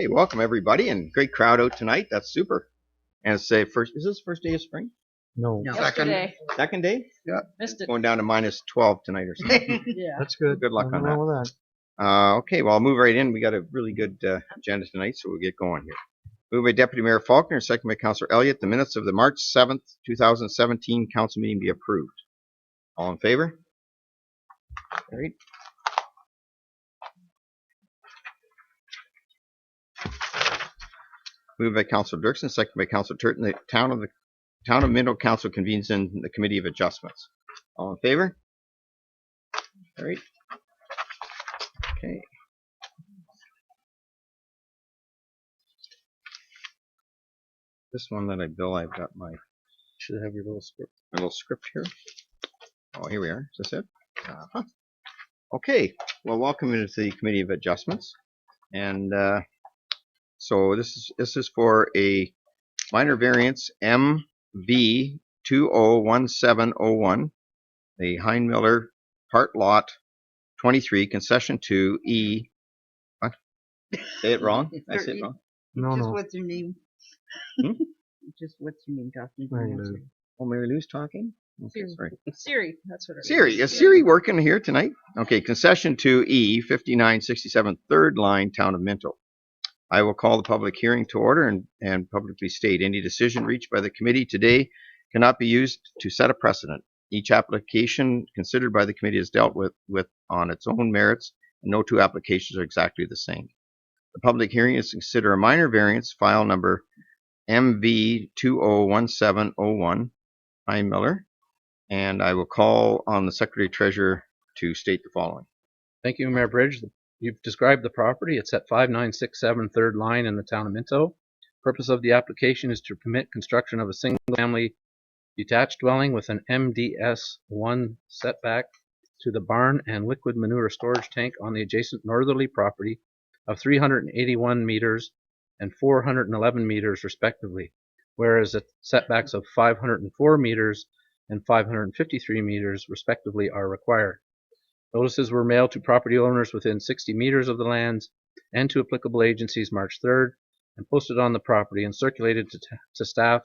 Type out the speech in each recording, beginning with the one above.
Hey, welcome everybody, and great crowd out tonight. That's super. And it's first. Is this the first day of spring? No. Yesterday. Second day? Yeah. Missed it. Going down to -12 tonight or something. Yeah. That's good. Good luck on Nothing wrong with that. Okay, well, I'll move right in. We got a really good agenda tonight, so we'll get going here. Moved by Deputy Mayor Faulkner, second by Councillor Elliott. The minutes of the March 7th, 2017 council meeting be approved. All in favor? Carried. Moved by Councillor Dirksen, second by Councillor Turton. The Town of Minto Council convenes in the Committee of Adjustments. All in favor? Carried. Okay. This one that I've got my Should have your little script. script here. Oh, here we are. Is this it? Okay. Well, welcome into the Committee of Adjustments, and so this is for a minor variance MV 201701, the Heinmiller Part Lot 23, Concession 2 E. What? Say it wrong? I say it wrong? No, Just no. what's your name? Hmm? Just what's your name, talking? Mary Lou. Oh, Mary Lou's talking? Okay, Siri. sorry. Siri, that's what it is. Siri. Is Siri working here tonight? Okay, Concession 2E, 5967 3rd line, Town of Minto. I will call the public hearing to order and publicly state any decision reached by the committee today cannot be used to set a precedent. Each application considered by the committee is dealt with on its own merits, and no two applications are exactly the same. The public hearing is to consider a minor variance, file number MV 201701, Heinmiller, and I will call on the Secretary Treasurer to state the following. Thank you, Mayor Bridge. You've described the property. It's at 5967 3rd line in the town of Minto. Purpose of the application is to permit construction of a single-family detached dwelling with an MDS1 setback to the barn and liquid manure storage tank on the adjacent northerly property of 381 meters and 411 meters respectively, whereas the setbacks of 504 meters and 553 meters respectively are required. Notices were mailed to property owners within 60 meters of the lands and to applicable agencies March 3rd and posted on the property and circulated to staff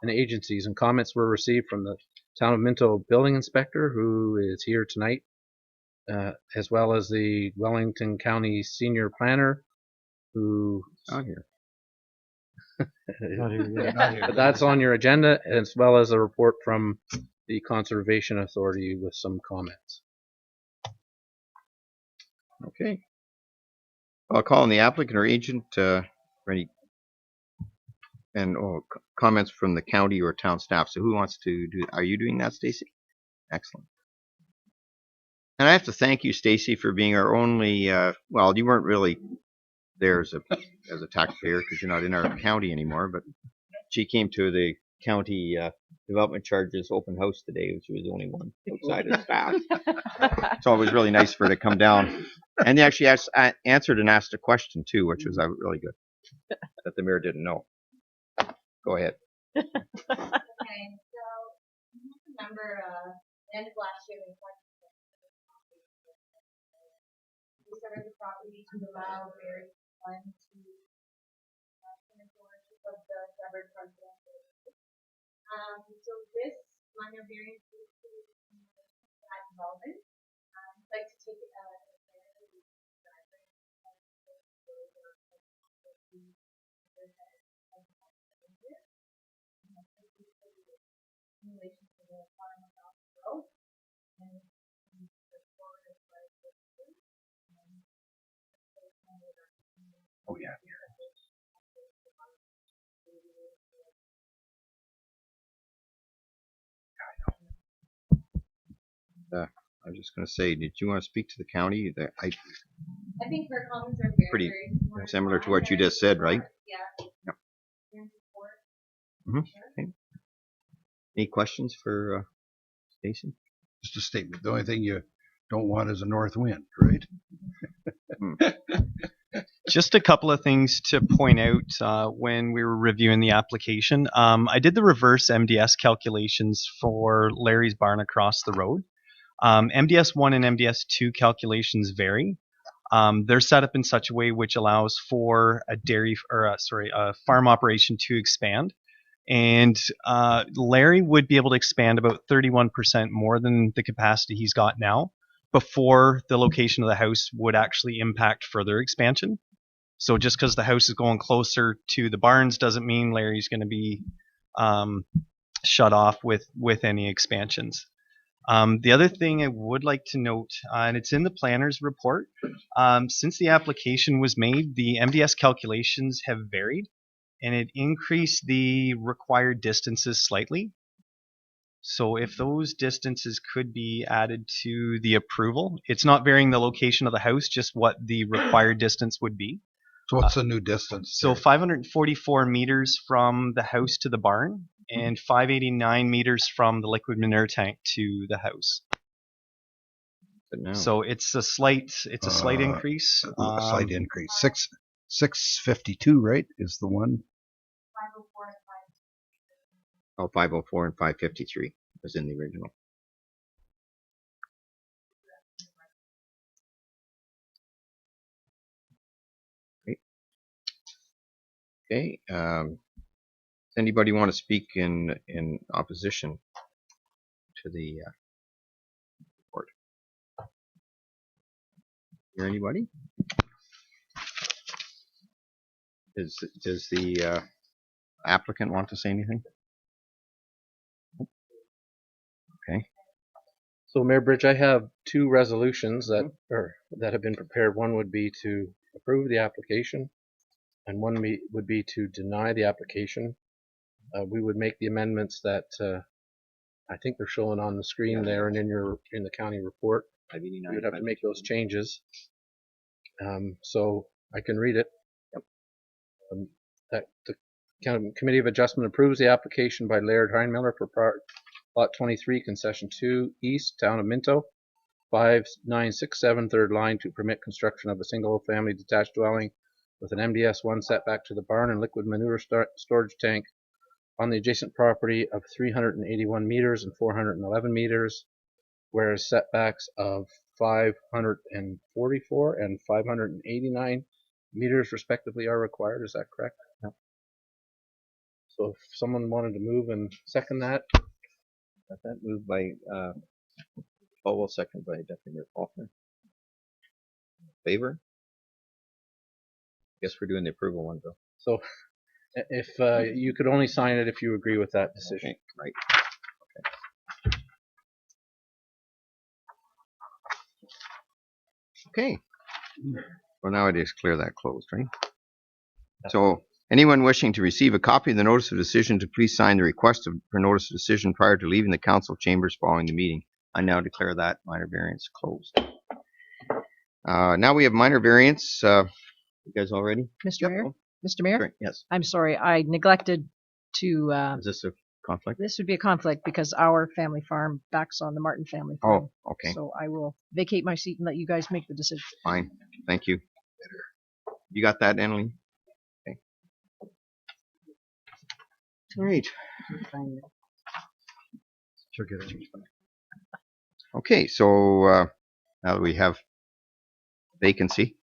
and agencies, and comments were received from the Town of Minto building inspector, who is here tonight, as well as the Wellington County senior planner, who Not here. Not here yet. but that's on your agenda, as well as a report from the Conservation Authority with some comments. Okay. I'll call on the applicant or agent for any comments from the county or town staff. So who wants to do? Are you doing that, Stacy? Excellent. And I have to thank you, Stacy, for being our only. Well, you weren't really there as a taxpayer because you're not in our county anymore. But she came to the county development charges open house today, which was the only one outside of staff. It's always really nice for her to come down. And they actually answered and asked a question too, which was really good that the mayor didn't know. Go ahead. Okay, so you remember end of last year we started the property to allow various funds to finish ownership of the severed parcel. So this minor variance is to that development. I'd like to take it in relation to the farm of growth and Oh yeah. I was just going to say, did you want to speak to the county? I think her comments are Pretty very similar to what you just said, right? Yeah. Yep. And support. Okay. Any questions for Stacy? Just a statement. The only thing you don't want is a north wind, right? Just a couple of things to point out when we were reviewing the application. I did the reverse MDS calculations for Larry's barn across the road. MDS 1 and MDS 2 calculations vary. They're set up in such a way which allows for a a farm operation to expand. And Larry would be able to expand about 31% more than the capacity he's got now before the location of the house would actually impact further expansion. So just because the house is going closer to the barns doesn't mean Larry's going to be shut off with any expansions. The other thing I would like to note, and it's in the planner's report, since the application was made, the MDS calculations have varied, and it increased the required distances slightly. So if those distances could be added to the approval, it's not varying the location of the house, just what the required distance would be. So what's the new distance? So there? 544 meters from the house to the barn, and 589 meters from the liquid manure tank to the house. But now, So it's a slight increase. A slight increase. 652, right, is the one? 504 and 504 and 553 was in the original. Great. Okay. Does anybody want to speak in opposition to the report? Hear anybody? Does the applicant want to say anything? Okay. So Mayor Bridge, I have two resolutions that have been prepared. One would be to approve the application, and one would be to deny the application. We would make the amendments that I think they're showing on the screen there and in the county report. You would have to make those changes. So I can read it. That the Committee of Adjustment approves the application by Laird Heinmiller for Lot 23, Concession 2, East, Town of Minto, 5967 third line, to permit construction of a single-family detached dwelling with an MDS1 setback to the barn and liquid manure storage tank on the adjacent property of 381 meters and 411 meters, whereas setbacks of 544 and 589 meters respectively are required. Is that correct? Yeah. So if someone wanted to move and second that. Got that moved by Powell, second by Deputy Mayor Faulkner. Favor? Guess we're doing the approval one, though. So if you could only sign it if you agree with that decision. Okay, right. Okay. Well, now it is clear that closed, right? So anyone wishing to receive a copy of the notice of decision to please sign the request for notice of decision prior to leaving the council chambers following the meeting. I now declare that minor variance closed. Now we have minor variance. You guys all ready? Mr. Mayor? Mr. Mayor? Sorry, yes. I'm sorry, I neglected to, Is this a conflict? this would be a conflict because our family farm backs on the Martin family farm. Oh, okay. So I will vacate my seat and let you guys make the decision. Fine. Thank you. You got that, Annalee? Okay. All right. She'll get it. Okay, so now that we have vacancy.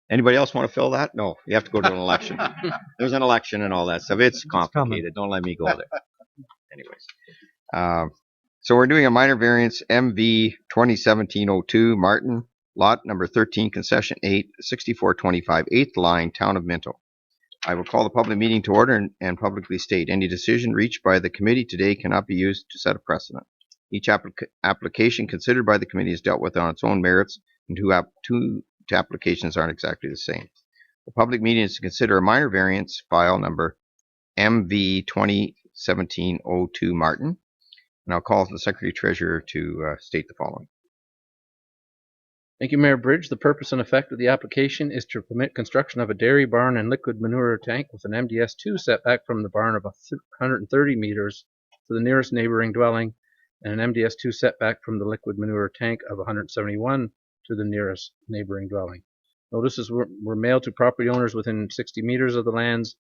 Anybody else want to fill that? No, you have to go to an election. There's an election and all that stuff. It's complicated. Don't let me go there. Anyways, so we're doing a minor variance MV 2017-02 Martin, lot number 13, concession 8, 6425 8th line, Town of Minto. I will call the public meeting to order and publicly state any decision reached by the committee today cannot be used to set a precedent. Each application considered by the committee is dealt with on its own merits, and two applications aren't exactly the same. The public meeting is to consider a minor variance, file number MV 2017-02 Martin, and I'll call the Secretary Treasurer to state the following. Thank you, Mayor Bridge. The purpose and effect of the application is to permit construction of a dairy barn and liquid manure tank with an MDS2 setback from the barn of 130 meters to the nearest neighboring dwelling, and an MDS2 setback from the liquid manure tank of 171 to the nearest neighboring dwelling. Notices were mailed to property owners within 60 meters of the lands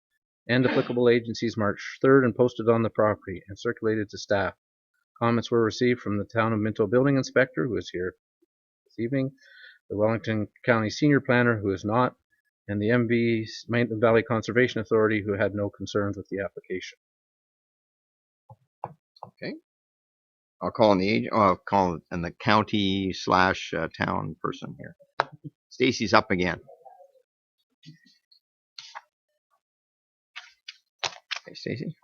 and applicable agencies March 3rd and posted on the property and circulated to staff. Comments were received from the Town of Minto building inspector, who is here this evening, the Wellington County Senior Planner, who is not, and the MV Mountain Valley Conservation Authority, who had no concerns with the application. Okay. I'll call on the agent. I'll call on the county slash town person here. Stacy's up again. Hey, Stacy.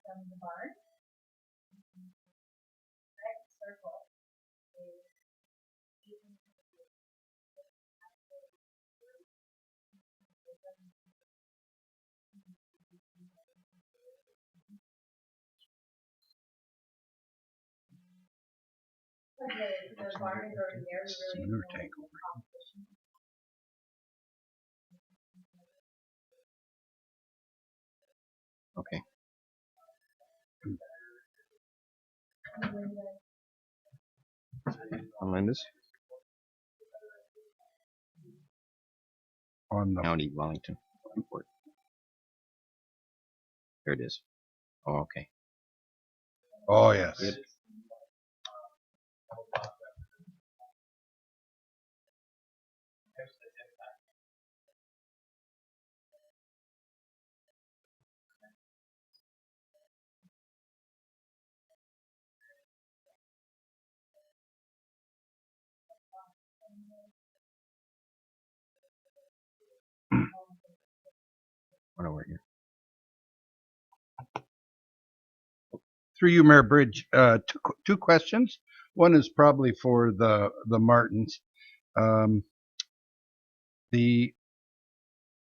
From the barn. Right circle is the barn is already there. We really Manure tank. Okay. Linda's On the, County, Wellington. Report. There it is. Oh, okay. oh, yes. Good. What over here? Through you, Mayor Bridge, two questions. One is probably for the Martins. The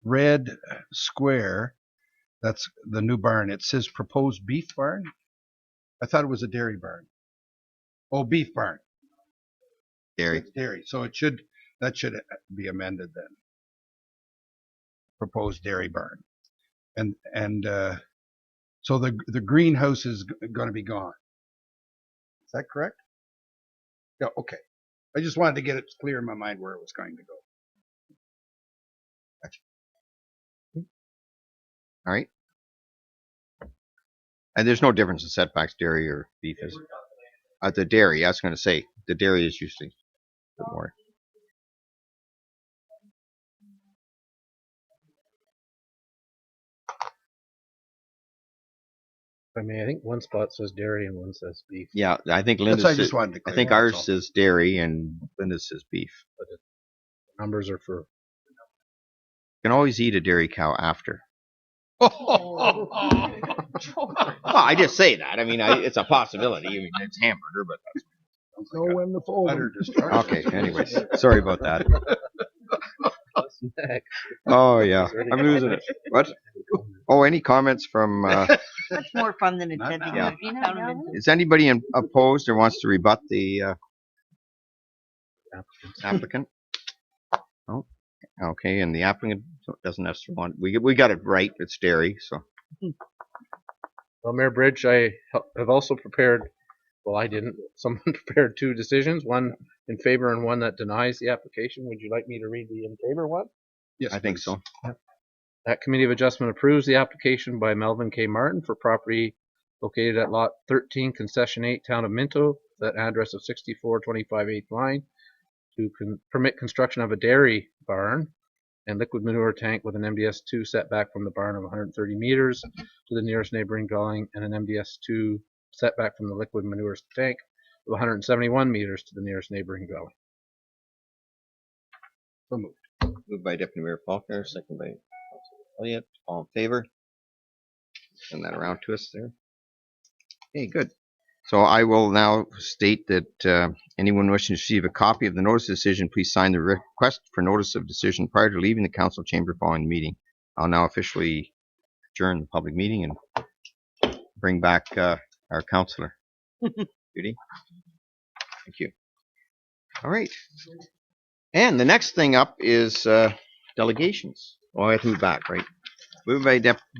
red square, that's the new barn. It says proposed beef barn. I thought it was a dairy barn. Oh, beef barn. Dairy. It's dairy. So that should be amended then. Proposed dairy barn. And so the greenhouse is going to be gone. Is that correct? Yeah, okay. I just wanted to get it clear in my mind where it was going to go. All right. And there's no difference in setbacks, dairy or beef, is it? The dairy, I was going to say, the dairy is usually a bit more. I mean, I think one spot says dairy and one says beef. Yeah, I think That's Linda's. what I just wanted to I clear. think That's ours all. says dairy and Linda's says beef. But the numbers are for. You can always eat a dairy cow after. Oh. Well, I just say that. I mean, it's a possibility. I mean, it's hamburger, but that's Know when the utter destruction. okay. Anyways, sorry about that. Heck. Oh yeah, I'm losing it. What? Oh, any comments from? That's more fun than attending Yeah. a tournament. Is anybody opposed or wants to rebut the applicant? Oh, okay. And the applicant doesn't necessarily want. We got it right. It's dairy, so. Well, Mayor Bridge, I have also prepared. Well, I didn't. Someone prepared two decisions, one in favor and one that denies the application. Would you like me to read the in favor one? Yes, I think please. so. That Committee of Adjustment approves the application by Melvin K. Martin for property located at Lot 13, Concession 8, Town of Minto, that address of 6425 8th Line, to permit construction of a dairy barn and liquid manure tank with an MDS2 setback from the barn of 130 meters to the nearest neighboring dwelling, and an MDS2 setback from the liquid manure tank of 171 meters to the nearest neighboring dwelling. So moved. Moved by Deputy Mayor Faulkner, second by Elliott. All in favor? Send that around to us there. Okay, good. So I will now state that anyone wishing to receive a copy of the notice of decision, please sign the request for notice of decision prior to leaving the council chamber following the meeting. I'll now officially adjourn the public meeting and bring back our counselor. Judy? Thank you. All right. And the next thing up is delegations. Oh, I have to move back, right? Moved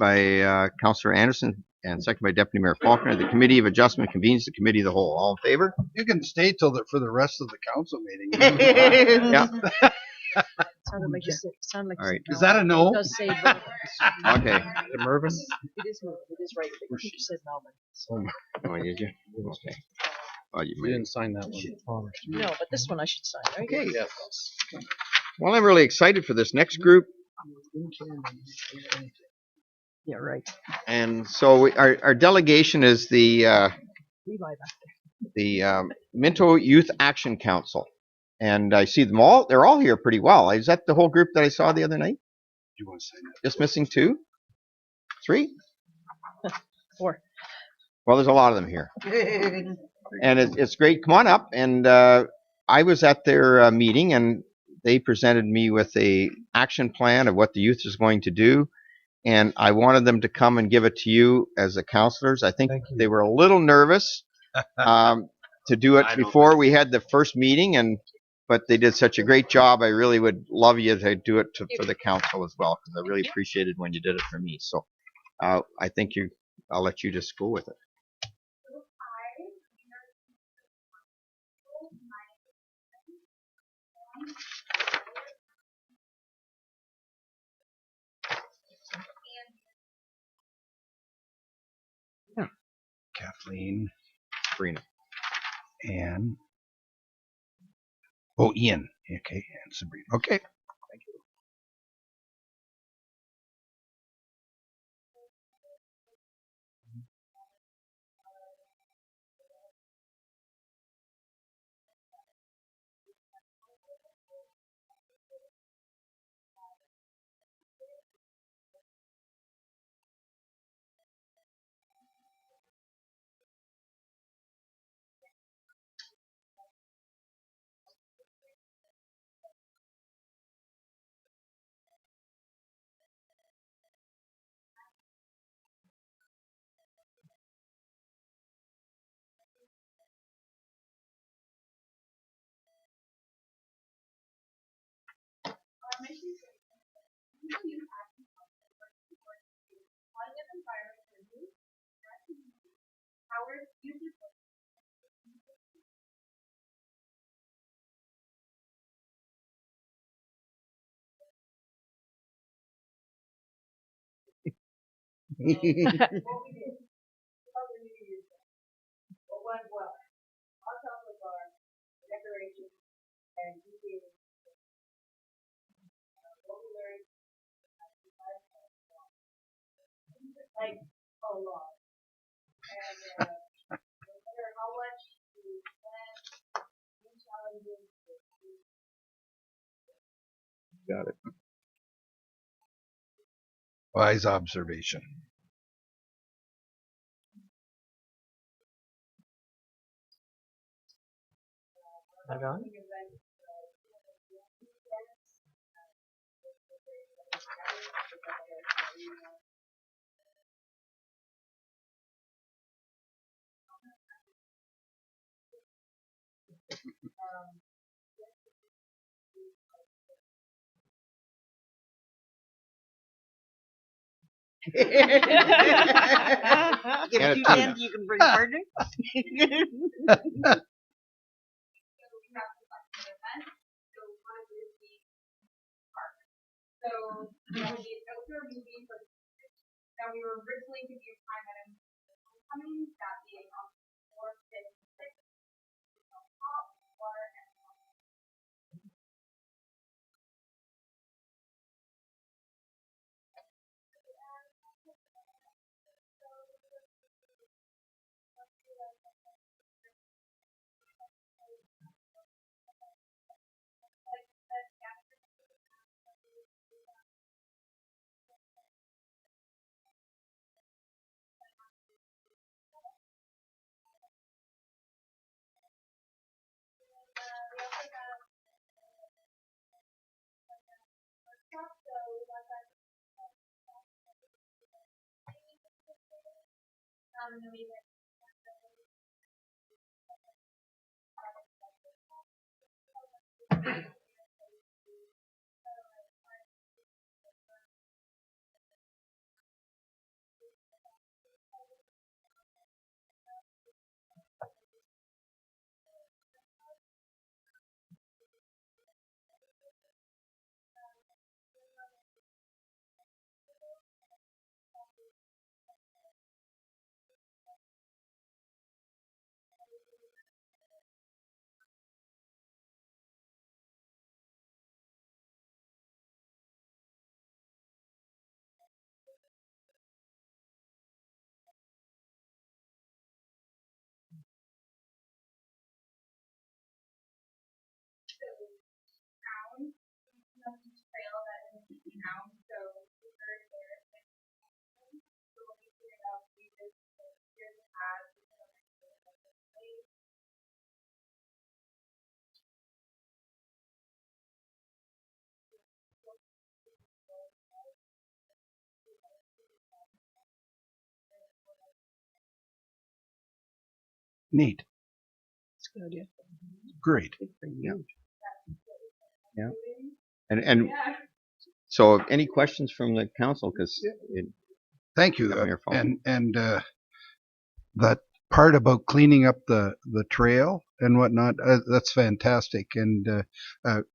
by Councillor Anderson and second by Deputy Mayor Faulkner. The Committee of Adjustment convenes the Committee of the Whole. All in favor? You can stay till for the rest of the council meeting. Yeah. Sounded like you said, sounded like you All right. said Is that a no? It does say, but Okay. Mervyn? it is moved. It is right. But you said Melbourne. Oh, did you? Okay. Oh, you We made didn't sign that one. No, but this one I should sign, right? Okay. Yes. Well, I'm really excited for this next group. Yeah, right. And so our delegation is the Levi back Minto Youth Action Council. And I see them all. They're all here pretty well. Is that the whole group that I saw the other night? You want to say that? Just missing 2? 3? there. 4. Well, there's a lot of them here. And it's great. Come on up. And I was at their meeting, and they presented me with a action plan of what the youth is going to do. And I wanted them to come and give it to you as the counselors. I think they were a little nervous to do it before we had the first meeting, but they did such a great job. I really would love you to do it for the council as well, because I really appreciated when you did it for me. So I think I'll let you just go with it. Kathleen, Sabrina. Ann. Oh, Ian. Okay, and Sabrina. Okay. Got it. Wise observation. Get And a 2 tuna. cents, you can bring a partner. So that would be an outdoor movie for now we were originally thinking of time items coming, that being on 4, 5, 6, top, water, and No, we went. Town, each trail that is in town, so we heard there. So what we figured out, we just here's the path. Neat. That's a good idea. Great. Yeah. And so, any questions from the council? Because Thank you. On your phone. And that part about cleaning up the trail and whatnot, that's fantastic. And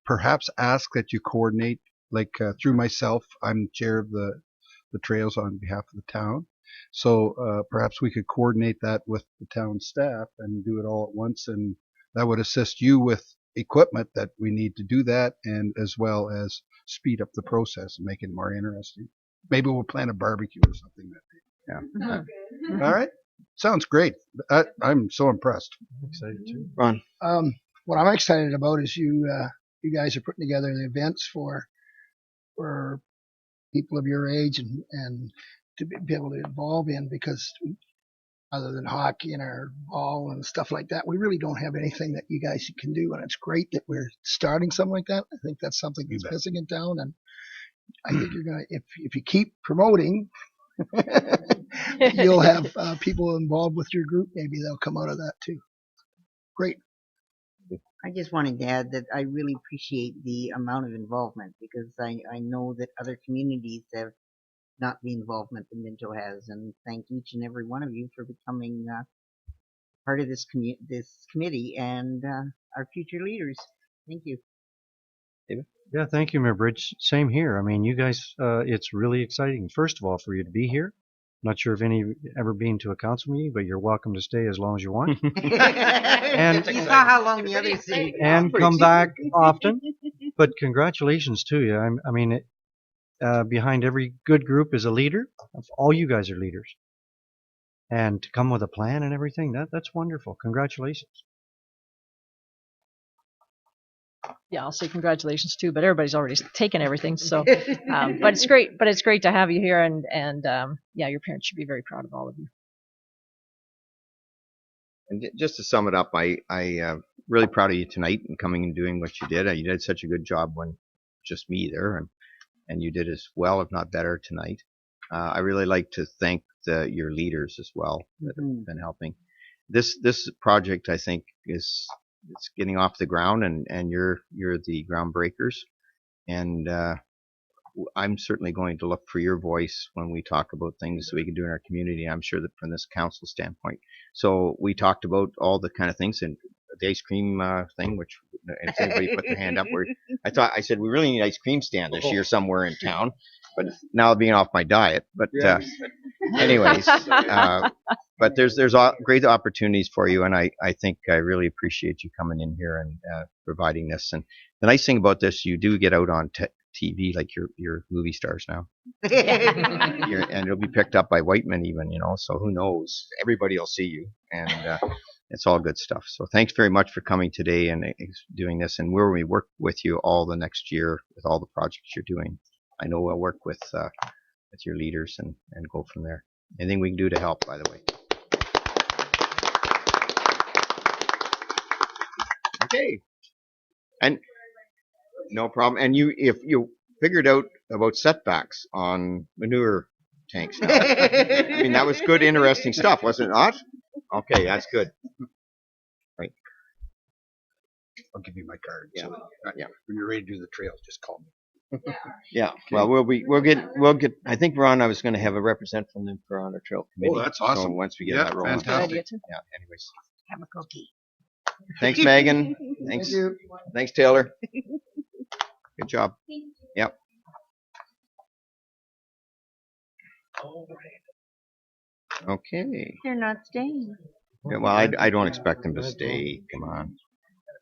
perhaps ask that you coordinate, like through myself. I'm chair of the trails on behalf of the town. So perhaps we could coordinate that with the town staff and do it all at once, and that would assist you with equipment that we need to do that, and as well as speed up the process and make it more interesting. Maybe we'll plan a barbecue or something that day. yeah, Good. All right. Sounds great. I'm so impressed. Excited too. Ron. What I'm excited about is you guys are putting together the events for people of your age and to be able to involve in, because other than hockey and our ball and stuff like that, we really don't have anything that you guys can do. And it's great that we're starting something like that. I think that's something You that's bet. missing in town. And I think you're going to, if you keep promoting, you'll have people involved with your group. Maybe they'll come out of that too. Great. I just wanted to add that I really appreciate the amount of involvement, because I know that other communities have not the involvement that Minto has, and thank each and every one of you for becoming part of this committee and our future leaders. Thank you. Yeah, thank you, Mayor Bridge. Same here. I mean, you guys, it's really exciting. First of all, for you to be here. Not sure if any of you ever been to a council meeting, but you're welcome to stay as long as you want. And you saw how long the others stayed. And come back often. But congratulations to you. I mean, behind every good group is a leader. All you guys are leaders. And to come with a plan and everything, that's wonderful. Congratulations. Yeah, I'll say congratulations too, but everybody's already taken everything. So, but it's great. But it's great to have you here, and yeah, your parents should be very proud of all of you. And just to sum it up, I really proud of you tonight and coming and doing what you did. You did such a good job when just me there, and you did as well, if not better, tonight. I really like to thank your leaders as well that have been helping. This project, I think, it's getting off the ground, and you're the groundbreakers, and I'm certainly going to look for your voice when we talk about things that we can do in our community. I'm sure that from this council standpoint. So we talked about all the kind of things, and the ice cream thing, which if anybody put their hand up, where I said we really need an ice cream stand this year somewhere in town, but now being off my diet. But anyways, but there's great opportunities for you, and I think I really appreciate you coming in here and providing this. And the nice thing about this, you do get out on TV like you're movie stars now. And it'll be picked up by white men even, so who knows? Everybody will see you, and it's all good stuff. So thanks very much for coming today and doing this, and where we work with you all the next year with all the projects you're doing. I know we'll work with your leaders and go from there. Anything we can do to help, by the way. Okay. And no problem. And if you figured out about setbacks on manure tanks now. I mean, that was good, interesting stuff, was it not? Okay, that's good. Right. I'll give you my card. Yeah. So Yeah. when you're ready to do the trails, just call me. Yeah. Well, we'll get. I think Ron, I was going to have a representative from the Toronto Trail Committee. Oh, that's awesome. So once we get Yeah, that rolling. fantastic. Good idea, too. Yeah. Anyways. Have a cookie. Thanks, Megan. Thanks. Thanks, Taylor. Good job. Yep. Okay. They're not staying. Yeah, well, I don't expect them to stay. Come on.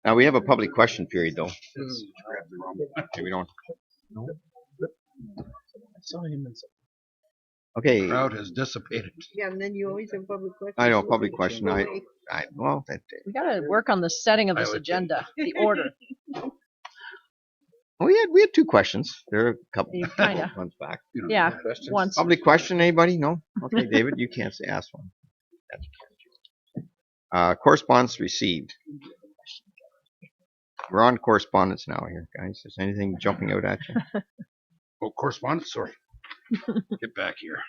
Now we have a public question period, though. Okay, we don't. I saw him in Okay. Crowd has dissipated. Yeah, and then you always have public questions. I know public question. Well, We got to work on the setting of this I would- agenda, the order. we had two questions. There are a couple You kinda- ones back. You don't Yeah, know. questions. once. Public question, anybody? No? Okay, David, you can't ask one. Correspondence received. We're on correspondence now here, guys. Is anything jumping out at you? Oh, correspondence. Sorry. Get back here.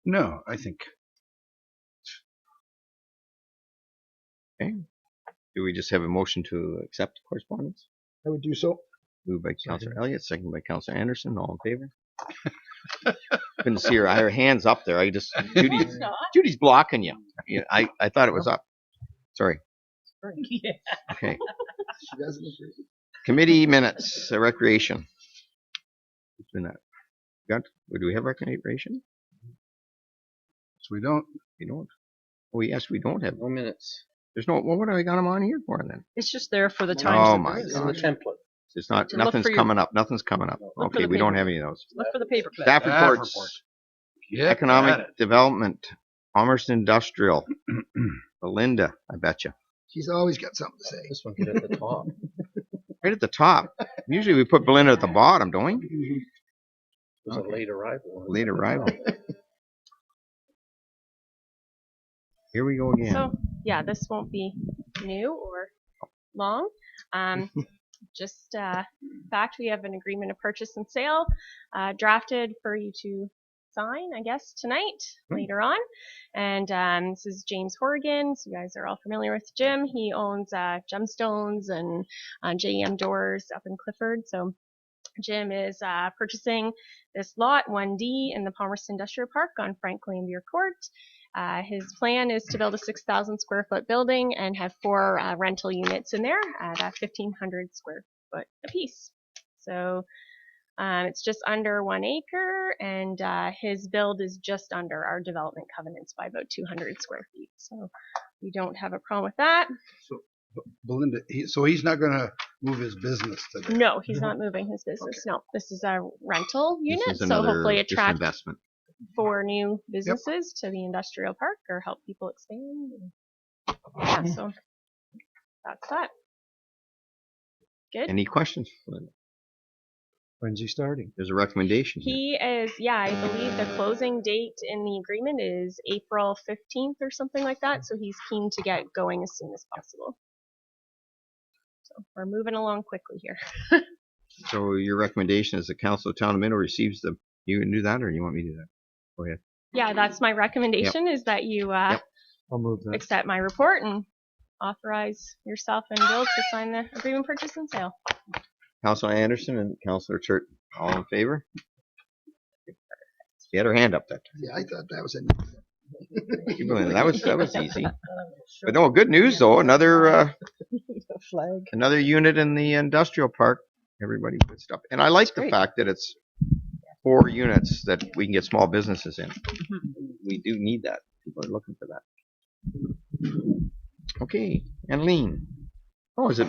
No, I think. Okay. Do we just have a motion to accept correspondence? I would do so. Moved by Councillor Elliott, seconded by Councillor Anderson. All in favor? Couldn't see her. Her hand's up there. Judy's blocking you. Yeah, I thought it was up. Sorry. Yeah. Okay. She doesn't agree. Committee minutes, recreation. What's been that? Do we have recreation? So we don't. We don't. Oh yes, we don't have. No minutes. There's no. Well, what have I got them on here for then? It's just there for the times. Oh that my there is. In the gosh. template. It's not. To look Nothing's for your- coming up. Nothing's coming up. Look for Okay, the we don't paper. have any of those. Look for the paper clip. Staff Staff reports. report. Yeah. Economic development. Commerce Industrial. Belinda, I bet you. She's always got something to say. This one get at the top. Right at the top. Usually we put Belinda at the bottom, don't we? It was Okay. a late arrival. Late arrival. Here we go again. So yeah, this won't be new or long. Just fact, we have an agreement of purchase and sale drafted for you to sign, I guess, tonight, later on. And this is James Horrigan. So you guys are all familiar with Jim. He owns Gemstones and JM Doors up in Clifford. So Jim is purchasing this lot 1D in the Palmerston Industrial Park on Frank Columbier Court. His plan is to build a 6,000 square foot building and have 4 rental units in there at 1,500 square foot apiece. So it's just under 1 acre, and his build is just under our development covenants by about 200 square feet. So we don't have a problem with that. So Belinda, so he's not going to move his business to there. No, he's not moving his business. No, this is a rental This unit, is so another hopefully just attract investment. 4 new businesses to the industrial park or help people expand. And, yeah, so that's that. Good. Any questions, Belinda? When's he starting? There's a recommendation here. He is, yeah, I believe the closing date in the agreement is April 15th or something like that. So he's keen to get going as soon as possible. So we're moving along quickly here. So your recommendation is the Council of Town of Minto receives the. You can do that, or you want me to do that? Go ahead. Yeah, that's my recommendation is that you Yep. I'll move that. accept my report and authorize yourself and Bill to sign the agreement purchase and sale. Councilor Anderson and Councilor Chert, all in favor? She had her hand up that time. Yeah, I thought that was a. Belinda, that was easy. But no, good news though. Another Flag. another unit in the industrial park. Everybody good stuff. And I like the great. fact that it's 4 units that we can get small businesses in. We do need that. People are looking for that. Okay, Annalene. Oh, is it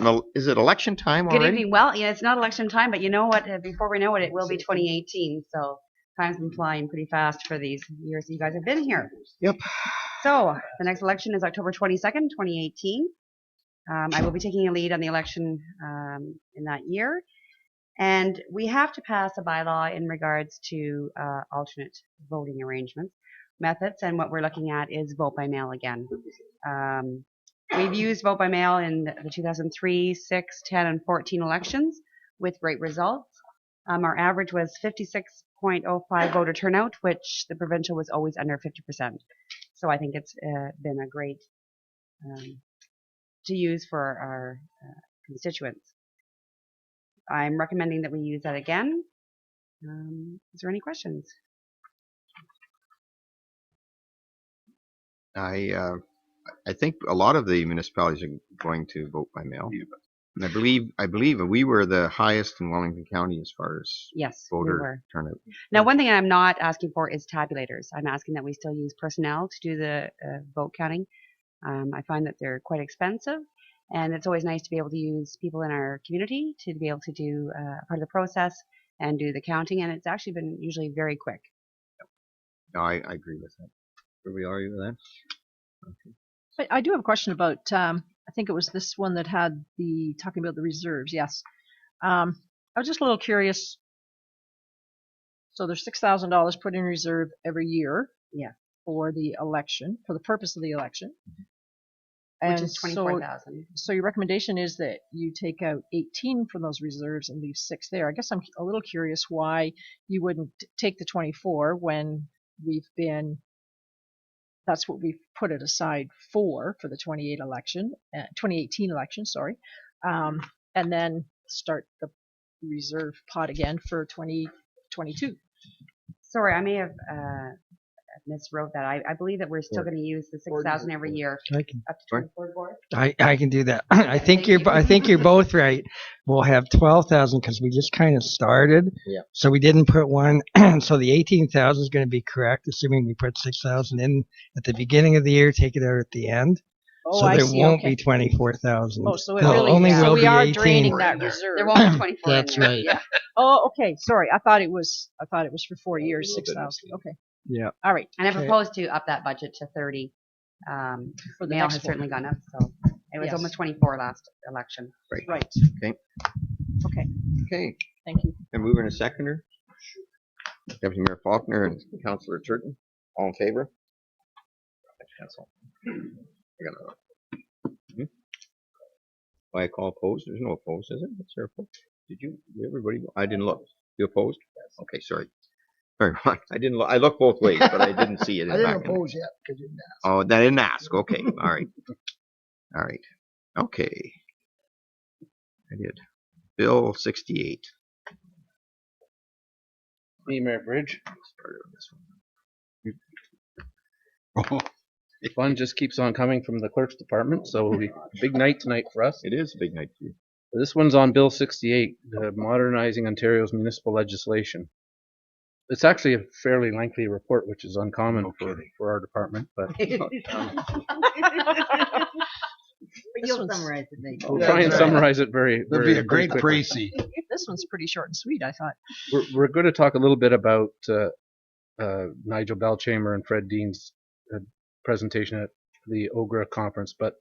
election time Good already? evening. Well, yeah, it's not election time, but you know what? Before we know it, it will be 2018. So time's been flying pretty fast for these years that you guys have been here. Yep. So the next election is October 22nd, 2018. I will be taking a lead on the election in that year. And we have to pass a bylaw in regards to alternate voting arrangements, methods, and what we're looking at is vote by mail again. We've used vote by mail in the 2003, 6, 10, and 14 elections with great results. Our average was 56.05 voter turnout, which the provincial was always under 50%. So I think it's been a great to use for our constituents. I'm recommending that we use that again. Is there any questions? I think a lot of the municipalities are going to vote by mail. And I believe we were the highest in Wellington County as far as Yes, voter we were. turnout. Now, one thing I'm not asking for is tabulators. I'm asking that we still use personnel to do the vote counting. I find that they're quite expensive, and it's always nice to be able to use people in our community to be able to do part of the process and do the counting, and it's actually been usually very quick. No, I agree with that. Everybody agree with that? Okay. But I do have a question about, I think it was this one that had talking about the reserves, yes. I was just a little curious. So there's $6,000 put in reserve every year. Yeah. For the election, for the purpose of the election. Which is 24,000. So your recommendation is that you take out 18 from those reserves and leave 6 there. I guess I'm a little curious why you wouldn't take the 24 when that's what we've put it aside for the 2018 election, sorry, and then start the reserve pot again for 2022. Sorry, I may have miswrote that. I believe that we're still going to use the 6,000 every year I can, up to 24 board. I can do that. I think you're both right. We'll have 12,000 because we just kind of started. Yeah. So we didn't put one. So the 18,000 is going to be correct, assuming we put 6,000 in at the beginning of the year, take it out at the end. Oh, so I there see. won't Okay. be 24,000. Oh, so it No, really, only so will we be are 18. draining that reserve. There won't be 24. That's in there. right. Yeah. Oh, okay. Sorry, I thought it was for 4 years, 6,000. Okay. Yeah. All right. And I Okay. proposed to up that budget to 30. For the Mail next has one. certainly gone up, so it was Yes. almost 24 last election. Right. Okay. Okay. Okay. Thank you. And moving to seconder. Deputy Mayor Faulkner and Councillor Turton. All in favor? Cancel. I got another. Why I call opposed? There's no opposed, is it? What's there opposed? Did everybody? I didn't look. You opposed? Okay, sorry. Very much. I didn't look. I looked both ways, but I didn't see it. I didn't oppose yet because you didn't ask. Oh, I didn't ask. Okay. All right. All right. Okay. I did. Bill 68. Me, Mayor Bridge. Part of this one. The fun just keeps on coming from the clerk's department, so it'll be a big night tonight for us. It is a big night for you. This one's on Bill 68, modernizing Ontario's municipal legislation. It's actually a fairly lengthy report, which is uncommon for our department, but You'll summarize it, Nate. we'll try and summarize it very, There'll very be a great quickly. précis. This one's pretty short and sweet, I thought. We're going to talk a little bit about Nigel Belchamber and Fred Dean's presentation at the OGRA conference, but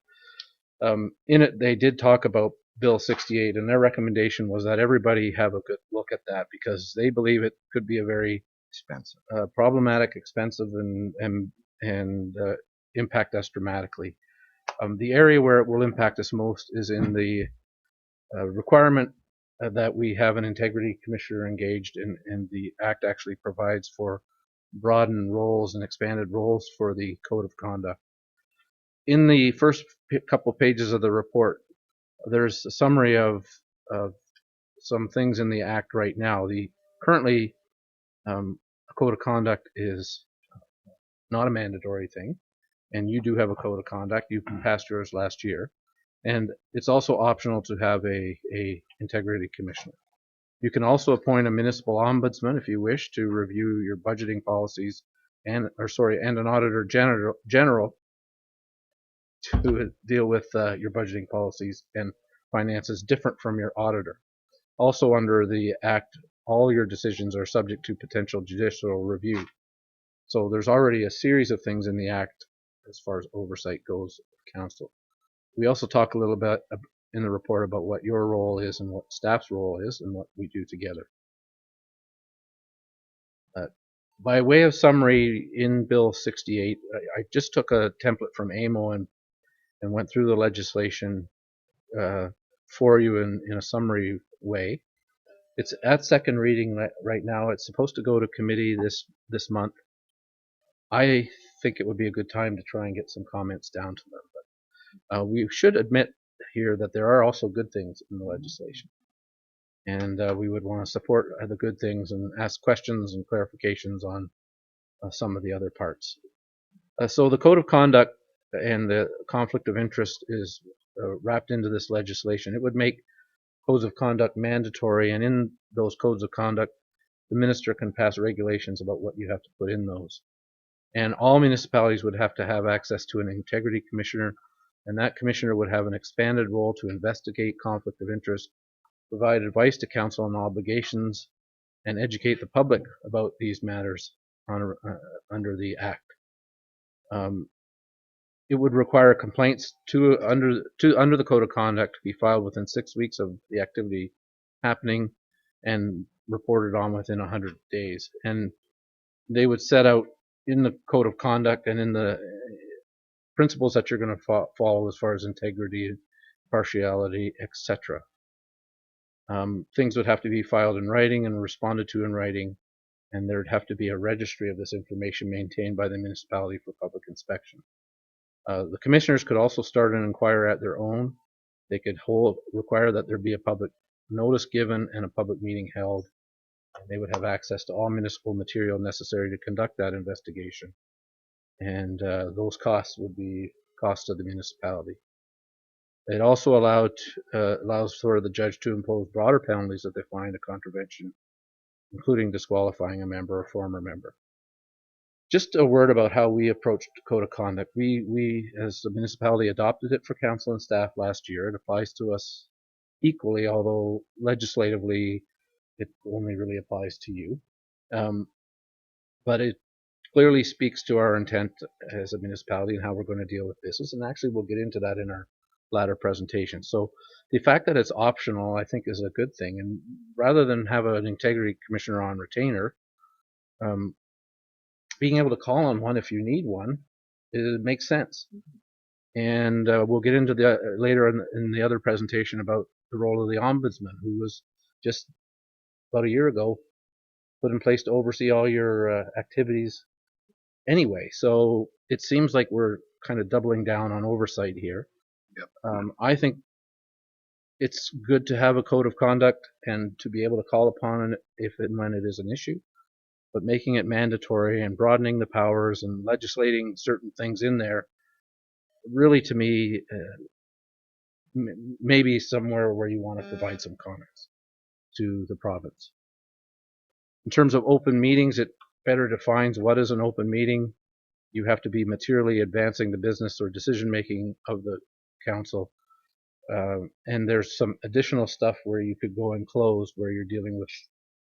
in it they did talk about Bill 68, and their recommendation was that everybody have a good look at that because they believe it could be a very Expensive. problematic, expensive, and impact us dramatically. The area where it will impact us most is in the requirement that we have an integrity commissioner engaged, and the Act actually provides for broadened roles and expanded roles for the Code of Conduct. In the first couple pages of the report, there's a summary of some things in the Act right now. Currently, a Code of Conduct is not a mandatory thing, and you do have a Code of Conduct. You passed yours last year, and it's also optional to have a integrity commissioner. You can also appoint a municipal ombudsman if you wish to review your budgeting policies, and an auditor general to deal with your budgeting policies and finances different from your auditor. Also under the Act, all your decisions are subject to potential judicial review. So there's already a series of things in the Act as far as oversight goes of council. We also talk a little bit in the report about what your role is and what staff's role is and what we do together. By way of summary, in Bill 68, I just took a template from AMO and went through the legislation for you in a summary way. It's at second reading right now. It's supposed to go to committee this month. I think it would be a good time to try and get some comments down to them. But we should admit here that there are also good things in the legislation. And we would want to support the good things and ask questions and clarifications on some of the other parts. So the code of conduct and the conflict of interest is wrapped into this legislation. It would make codes of conduct mandatory, and in those codes of conduct, the minister can pass regulations about what you have to put in those. And all municipalities would have to have access to an integrity commissioner, and that commissioner would have an expanded role to investigate conflict of interest, provide advice to council on obligations, and educate the public about these matters under the Act. It would require complaints under the Code of Conduct to be filed within 6 weeks of the activity happening and reported on within 100 days. And they would set out in the Code of Conduct and in the principles that you're going to follow as far as integrity, partiality, etc. Things would have to be filed in writing and responded to in writing, and there would have to be a registry of this information maintained by the municipality for public inspection. The commissioners could also start an inquiry at their own. They could require that there be a public notice given and a public meeting held. And they would have access to all municipal material necessary to conduct that investigation. And those costs would be costs of the municipality. It also allows for the judge to impose broader penalties if they find a contravention, including disqualifying a member or former member. Just a word about how we approached Code of Conduct. We, as the municipality, adopted it for council and staff last year. It applies to us equally, although legislatively it only really applies to you. But it clearly speaks to our intent as a municipality and how we're going to deal with business. And actually, we'll get into that in our latter presentation. So the fact that it's optional, I think, is a good thing. And rather than have an integrity commissioner on retainer, being able to call on one if you need one, it makes sense. And we'll get into later in the other presentation about the role of the ombudsman, who was just about a year ago put in place to oversee all your activities anyway. So it seems like we're kind of doubling down on oversight here. Yep. I think it's good to have a code of conduct and to be able to call upon it if and when it is an issue. But making it mandatory and broadening the powers and legislating certain things in there, really, to me, maybe somewhere where you want to provide some comments to the province. In terms of open meetings, it better defines what is an open meeting. You have to be materially advancing the business or decision making of the council. And there's some additional stuff where you could go and close, where you're dealing with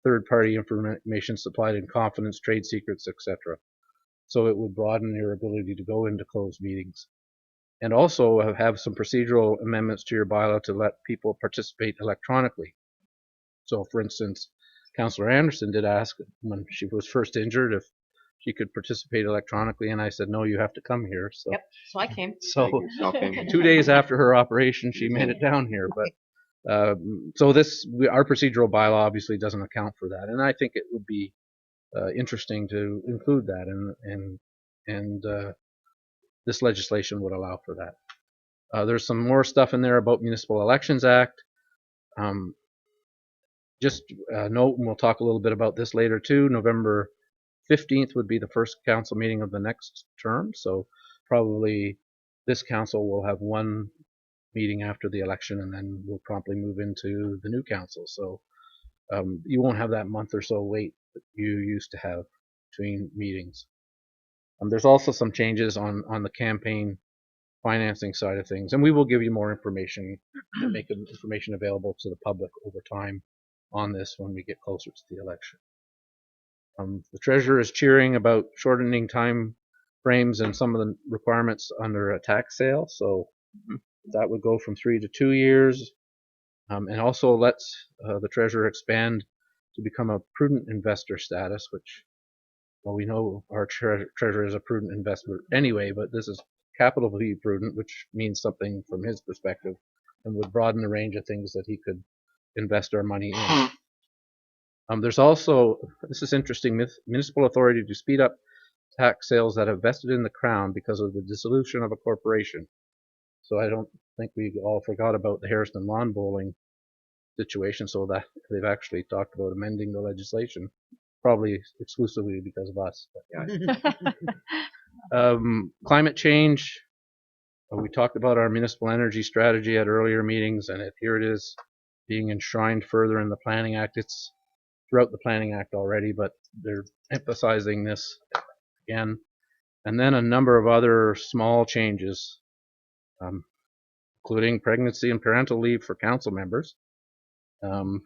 third-party information supplied in confidence, trade secrets, etc. So it would broaden your ability to go into closed meetings. And also have some procedural amendments to your bylaw to let people participate electronically. So, for instance, Councillor Anderson did ask when she was first injured if she could participate electronically, and I said, no, you have to come here. So, Yep, so I came. So 2 days after her operation, she made it down here. But so our procedural bylaw obviously doesn't account for that, and I think it would be interesting to include that, and this legislation would allow for that. There's some more stuff in there about Municipal Elections Act. Just note, and we'll talk a little bit about this later too, November 15th would be the first council meeting of the next term, so probably this council will have one meeting after the election, and then we'll promptly move into the new council. So you won't have that month or so wait that you used to have between meetings. There's also some changes on the campaign financing side of things, and we will give you more information, make information available to the public over time on this when we get closer to the election. The treasurer is cheering about shortening time frames and some of the requirements under a tax sale, so that would go from 3 to 2 years, and also lets the treasurer expand to become a prudent investor status, which, well, we know our treasurer is a prudent investor anyway, but this is capital V prudent, which means something from his perspective, and would broaden the range of things that he could invest our money in. There's also, this is interesting, municipal authority to speed up tax sales that have vested in the Crown because of the dissolution of a corporation. So I don't think we all forgot about the Harrison Lawn Bowling situation, so that they've actually talked about amending the legislation, probably exclusively because of us. Climate change. We talked about our municipal energy strategy at earlier meetings, and here it is being enshrined further in the Planning Act. It's throughout the Planning Act already, but they're emphasizing this again. And then a number of other small changes, including pregnancy and parental leave for council members. With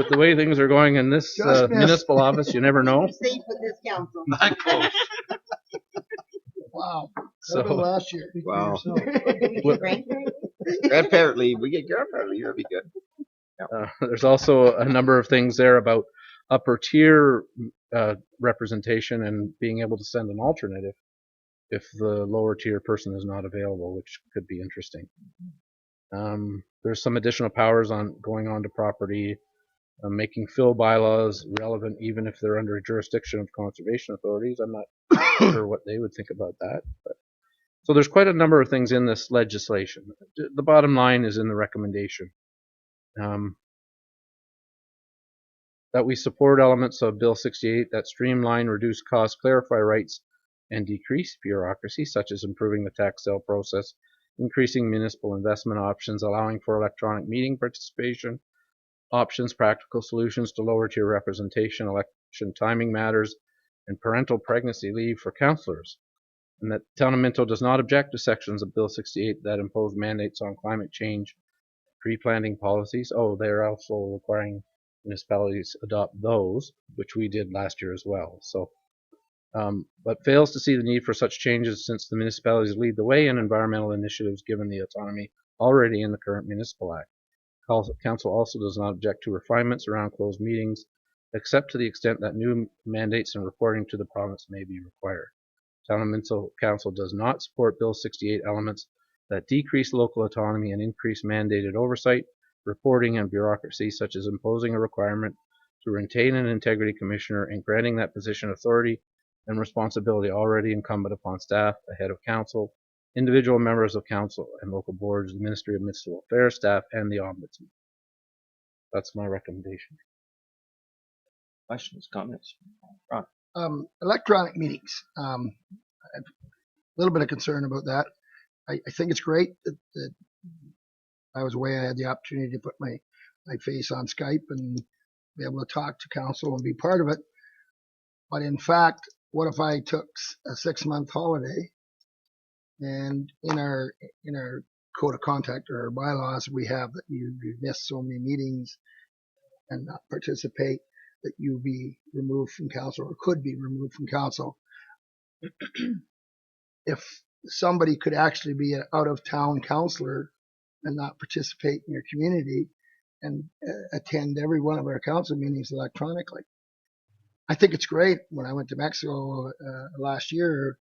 the way things are going in this municipal office, you never know. Safe with this council. Wow. So Last year. Wow. Grandparent Grandparent leave. We get grandparent leave. That'd be good. there's also a number of things there about upper tier representation and being able to send an alternate if the lower tier person is not available, which could be interesting. There's some additional powers on going on to property, making fill bylaws relevant even if they're under jurisdiction of conservation authorities. I'm not sure what they would think about that. So there's quite a number of things in this legislation. The bottom line is in the recommendation. That we support elements of Bill 68 that streamline, reduce costs, clarify rights, and decrease bureaucracy, such as improving the tax sale process, increasing municipal investment options, allowing for electronic meeting participation options, practical solutions to lower tier representation, election timing matters, and parental pregnancy leave for councillors. And that Town of Minto does not object to sections of Bill 68 that impose mandates on climate change, pre-planting policies. Oh, they're also requiring municipalities adopt those, which we did last year as well. So, but fails to see the need for such changes since the municipalities lead the way in environmental initiatives given the autonomy already in the current Municipal Act. Council also does not object to refinements around closed meetings, except to the extent that new mandates and reporting to the province may be required. Town of Minto Council does not support Bill 68 elements that decrease local autonomy and increase mandated oversight, reporting, and bureaucracy, such as imposing a requirement to retain an integrity commissioner and granting that position authority and responsibility already incumbent upon staff, the head of council, individual members of council and local boards, the Ministry of Municipal Affairs staff, and the Ombudsman. That's my recommendation. Questions, comments? Electronic meetings. A little bit of concern about that. I think it's great that I was away. I had the opportunity to put my face on Skype and be able to talk to council and be part of it. But in fact, what if I took a 6-month holiday, and in our code of conduct or our bylaws we have that you miss so many meetings and not participate, that you be removed from council or could be removed from council. If somebody could actually be an out-of-town councillor and not participate in your community and attend every one of our council meetings electronically, I think it's great. When I went to Mexico last year,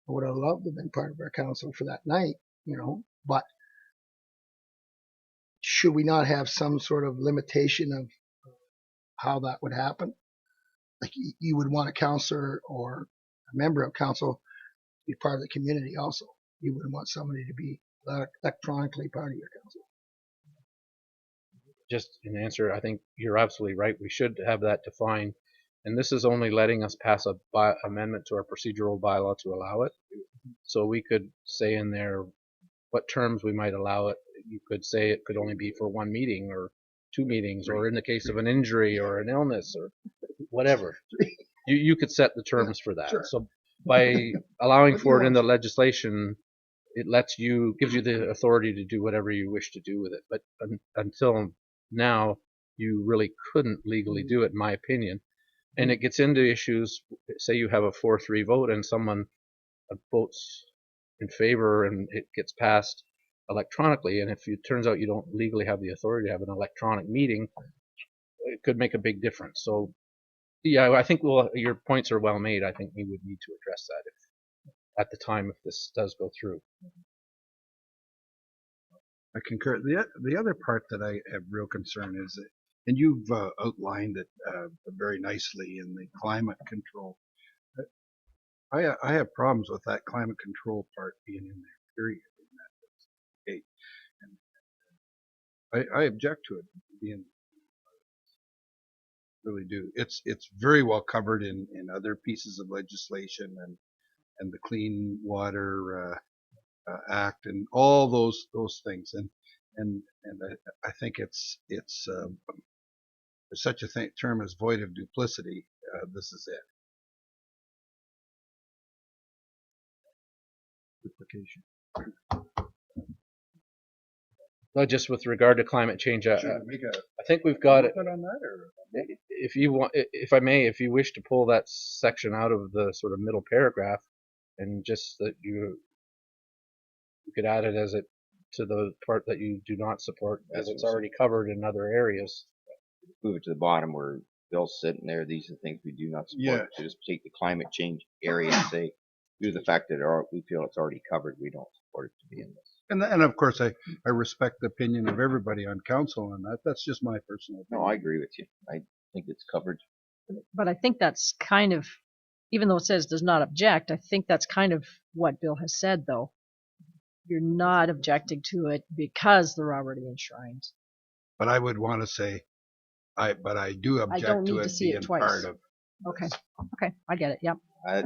I would have loved to have been part of our council for that night, but should we not have some sort of limitation of how that would happen? Like you would want a councillor or a member of council to be part of the community also. You wouldn't want somebody to be electronically part of your council. Just in answer, I think you're absolutely right. We should have that defined. And this is only letting us pass a amendment to our procedural bylaw to allow it. So we could say in there what terms we might allow it. You could say it could only be for 1 meeting or 2 meetings, or in the case of an injury or an illness or whatever. You could set the terms for that. Sure. So by allowing for it in the legislation, it gives you the authority to do whatever you wish to do with it. But until now, you really couldn't legally do it, in my opinion. And it gets into issues, say you have a 4-3 vote and someone votes in favor and it gets passed electronically, and if it turns out you don't legally have the authority to have an electronic meeting, it could make a big difference. So yeah, I think your points are well made. I think we would need to address that at the time if this does go through. I concur. The other part that I have real concern is that, and you've outlined it very nicely in the climate control. I have problems with that climate control part being in there, period. In that and I object to it being, really do. It's very well covered in other pieces of legislation and the Clean Water Act and all those things. And I think it's there's such a term as void of duplicity. This is it. Duplication. Well, just with regard to climate change, I Make a think we've got it. on that, or If you want, if I may, if you wish to pull that section out of the sort of middle paragraph, and just that you could add it as it to the part that you do not support, as it's already covered in other areas. Move it to the bottom where Bill's sitting there. These are things we do not support. Yeah. So just take the climate change area and say, due to the fact that we feel it's already covered, we don't support it to be in this. and of course I respect the opinion of everybody on council on that. That's just my personal opinion. No, I agree with you. I think it's covered. But I think that's kind of, even though it says does not object, I think that's kind of what Bill has said, though. You're not objecting to it because they're already enshrined. But I would want to say, but I do don't object need to to it see it being twice. part of. Okay. Okay. I get it. Yep.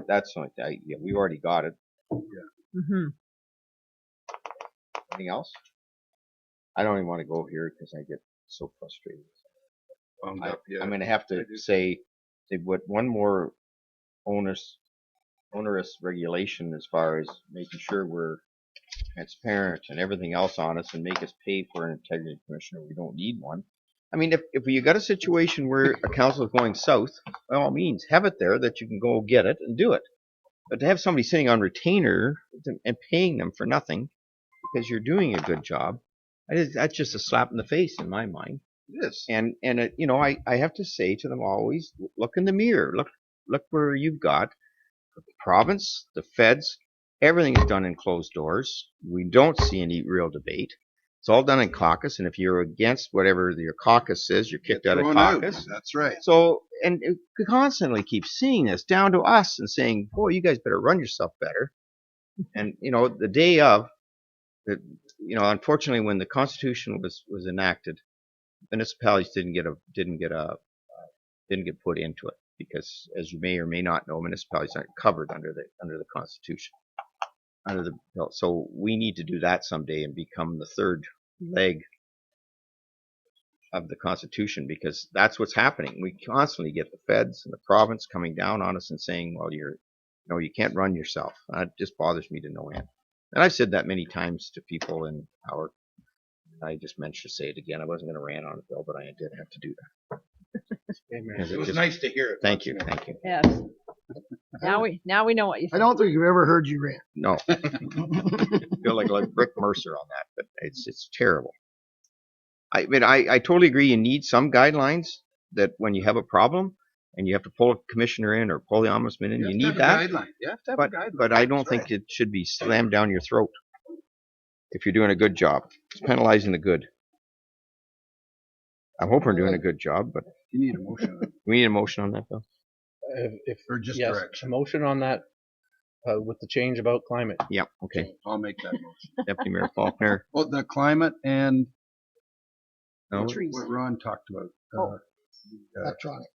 That's the only thing. Yeah, we already got it. Mm-hmm. Anything else? I don't even want to go here because I get so frustrated. Wound up, yeah. I'm going to have to say what one more onerous regulation as far as making sure we're transparent and everything else on us and make us pay for an integrity commissioner. We don't need one. I mean, if you got a situation where a council is going south, by all means, have it there that you can go get it and do it. But to have somebody sitting on retainer and paying them for nothing because you're doing a good job, that's just a slap in the face in my mind. Yes. And you know, I have to say to them always, look in the mirror. Look where you've got the province, the feds, everything is done in closed doors. We don't see any real debate. It's all done in caucus, and if you're against whatever your caucus says, you're kicked out of caucus. That's right. So, and it constantly keeps seeing this down to us and saying, boy, you guys better run yourself better. And, you know, the day of, you know, unfortunately, when the Constitution was enacted, municipalities didn't get put into it because, as you may or may not know, municipalities aren't covered under the Constitution. So we need to do that someday and become the third leg of the Constitution, because that's what's happening. We constantly get the feds and the province coming down on us and saying, well, you can't run yourself. That just bothers me to no end. And I've said that many times to people in Howard. I just meant to say it again. I wasn't going to rant on it, Bill, but I did have to do that. It was nice to hear it. Thank you. Yes. Now we know what you think. I don't think we've ever heard you rant. No. I feel like Rick Mercer on that, but it's terrible. I mean, I totally agree. You need some guidelines that when you have a problem and you have to pull a commissioner in or pull the ombudsman in, you need that. You have to have a guideline. But I don't think it should be slammed down your throat if you're doing a good job. It's penalizing the good. I hope we're doing a good job, but You need a motion. we need a motion on that, though. Or just Yes, direction. a motion on that with the change about climate. Yeah, okay. I'll make that motion. Deputy Mayor Faulkner. Well, the climate and No? what Ron talked about.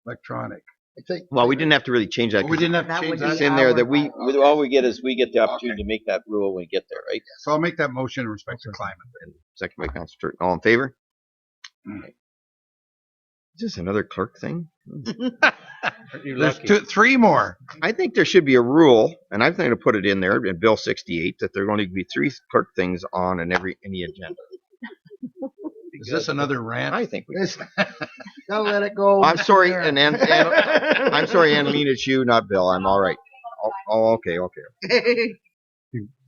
Electronic. I think. Well, we didn't have to really change that. Oh, we didn't have to That change would that. It's in there that bylaw. all we get is we get the opportunity to make that rule when we get there, right? So I'll make that motion in respect to climate. And second by Councilor Turton. All in favor? Okay. Is this another clerk thing? Aren't you There's lucky? three more. I think there should be a rule, and I'm going to put it in there in Bill 68 that there are going to be 3 clerk things on in any agenda. Is this another rant? I think we. Gotta let it go. I'm sorry, and I'm sorry, Annalene, it's you, not Bill. I'm all right. Oh, okay.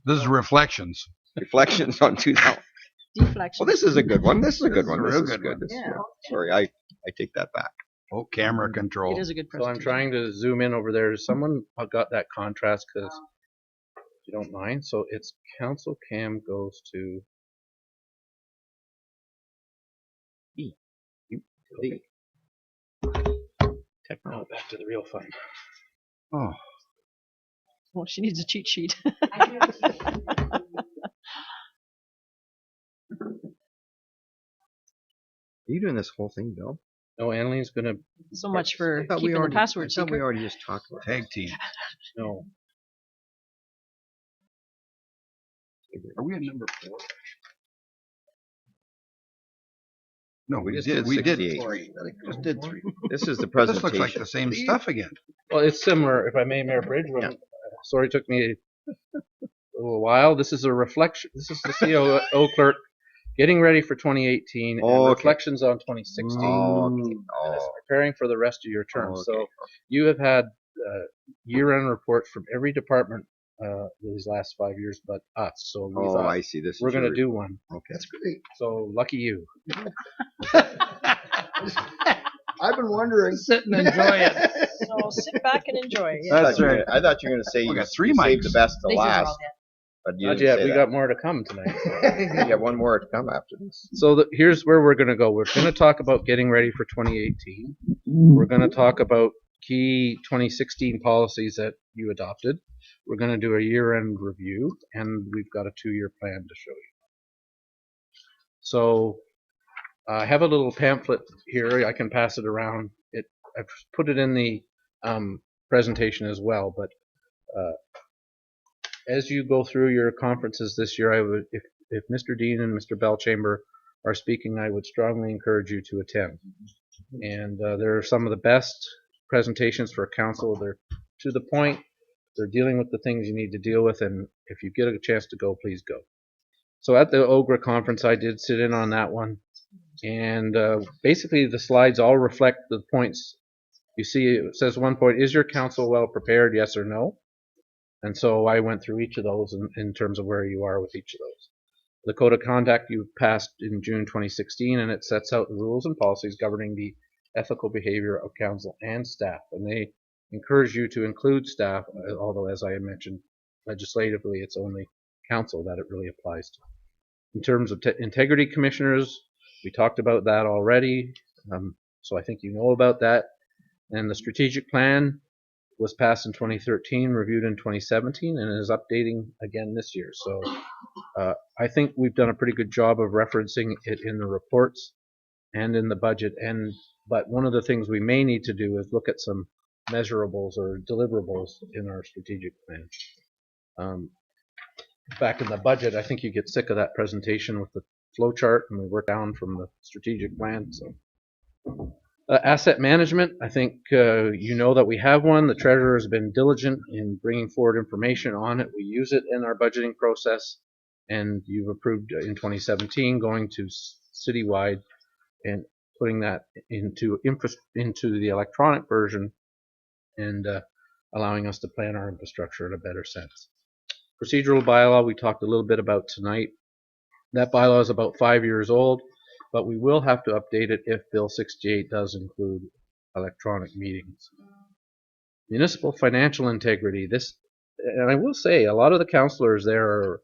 This is reflections. Reflections on 2000. Deflection. Well, this is a good one. This is a good one. This is a This real is good one. good. This is Yeah. good. Sorry, I take that back. Oh, camera control. It is a good So presentation. I'm trying to zoom in over there. Someone got that contrast because if you don't mind. So it's council cam goes to D. Now back to the real fun. Oh, Well, she needs a cheat sheet. I do have a cheat sheet. Are you doing this whole thing, Bill? No, Annalene's gonna. So much for I thought we keeping the already. password I thought we secret. already just talked about tag team. No. Are we at number 4? No, We we just did. did We did 68. 3. I think we just did 3. This is the This presentation. looks like the same stuff again. Well, it's similar, if I may, Mayor Bridge. Yeah. Sorry, it took me a little while. This is a reflection. This is the COO clerk getting ready for 2018 and Okay. reflections on 2016. Okay. And it's preparing for the rest of your term. Okay. So you have had year-end reports from every department these last 5 years but us. So we thought I see. This we're is going to your do one. Okay. That's great. So lucky you. I've been wondering. Sit and enjoy it. So sit back and enjoy. Yeah. That's right. I thought you were going to say We you got 3 you saved mics. the best to These are last, all dead. but you Not didn't yet. say We that. got more to come tonight. You got one more to come after this. So here's where we're going to go. We're going to talk about getting ready for 2018. We're going to talk about key 2016 policies that you adopted. We're going to do a year-end review, and we've got a 2-year plan to show you. So I have a little pamphlet here. I can pass it around. I've put it in the presentation as well. But as you go through your conferences this year, I would, if Mr. Dean and Mr. Belchamber are speaking, I would strongly encourage you to attend. And they're some of the best presentations for council. They're to the point. They're dealing with the things you need to deal with, and if you get a chance to go, please go. So at the OGRA conference, I did sit in on that one, and basically the slides all reflect the points. You see, it says one point, is your council well prepared, yes or no? And so I went through each of those in terms of where you are with each of those. The code of conduct you passed in June 2016, and it sets out the rules and policies governing the ethical behavior of council and staff. And they encourage you to include staff, although as I had mentioned, legislatively it's only council that it really applies to. In terms of integrity commissioners, we talked about that already, so I think you know about that. And the strategic plan was passed in 2013, reviewed in 2017, and is updating again this year. So I think we've done a pretty good job of referencing it in the reports and in the budget. But one of the things we may need to do is look at some measurables or deliverables in our strategic plan. Back in the budget, I think you get sick of that presentation with the flow chart, and we work down from the strategic plan. So asset management, I think you know that we have one. The treasurer has been diligent in bringing forward information on it. We use it in our budgeting process, and you've approved in 2017 going to citywide and putting that into the electronic version and allowing us to plan our infrastructure in a better sense. Procedural bylaw we talked a little bit about tonight. That bylaw is about 5 years old, but we will have to update it if Bill 68 does include electronic meetings. Municipal financial integrity. This, and I will say, a lot of the councilors there are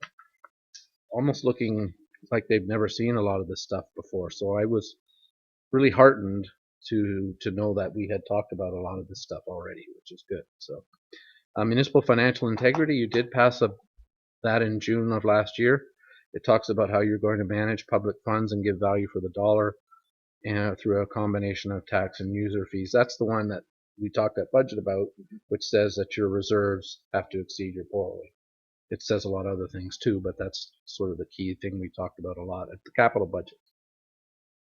almost looking like they've never seen a lot of this stuff before. So I was really heartened to know that we had talked about a lot of this stuff already, which is good. So municipal financial integrity, you did pass that in June of last year. It talks about how you're going to manage public funds and give value for the dollar through a combination of tax and user fees. That's the one that we talked at budget about, which says that your reserves have to exceed your borrowing. It says a lot of other things too, but that's sort of the key thing we talked about a lot at the capital budget.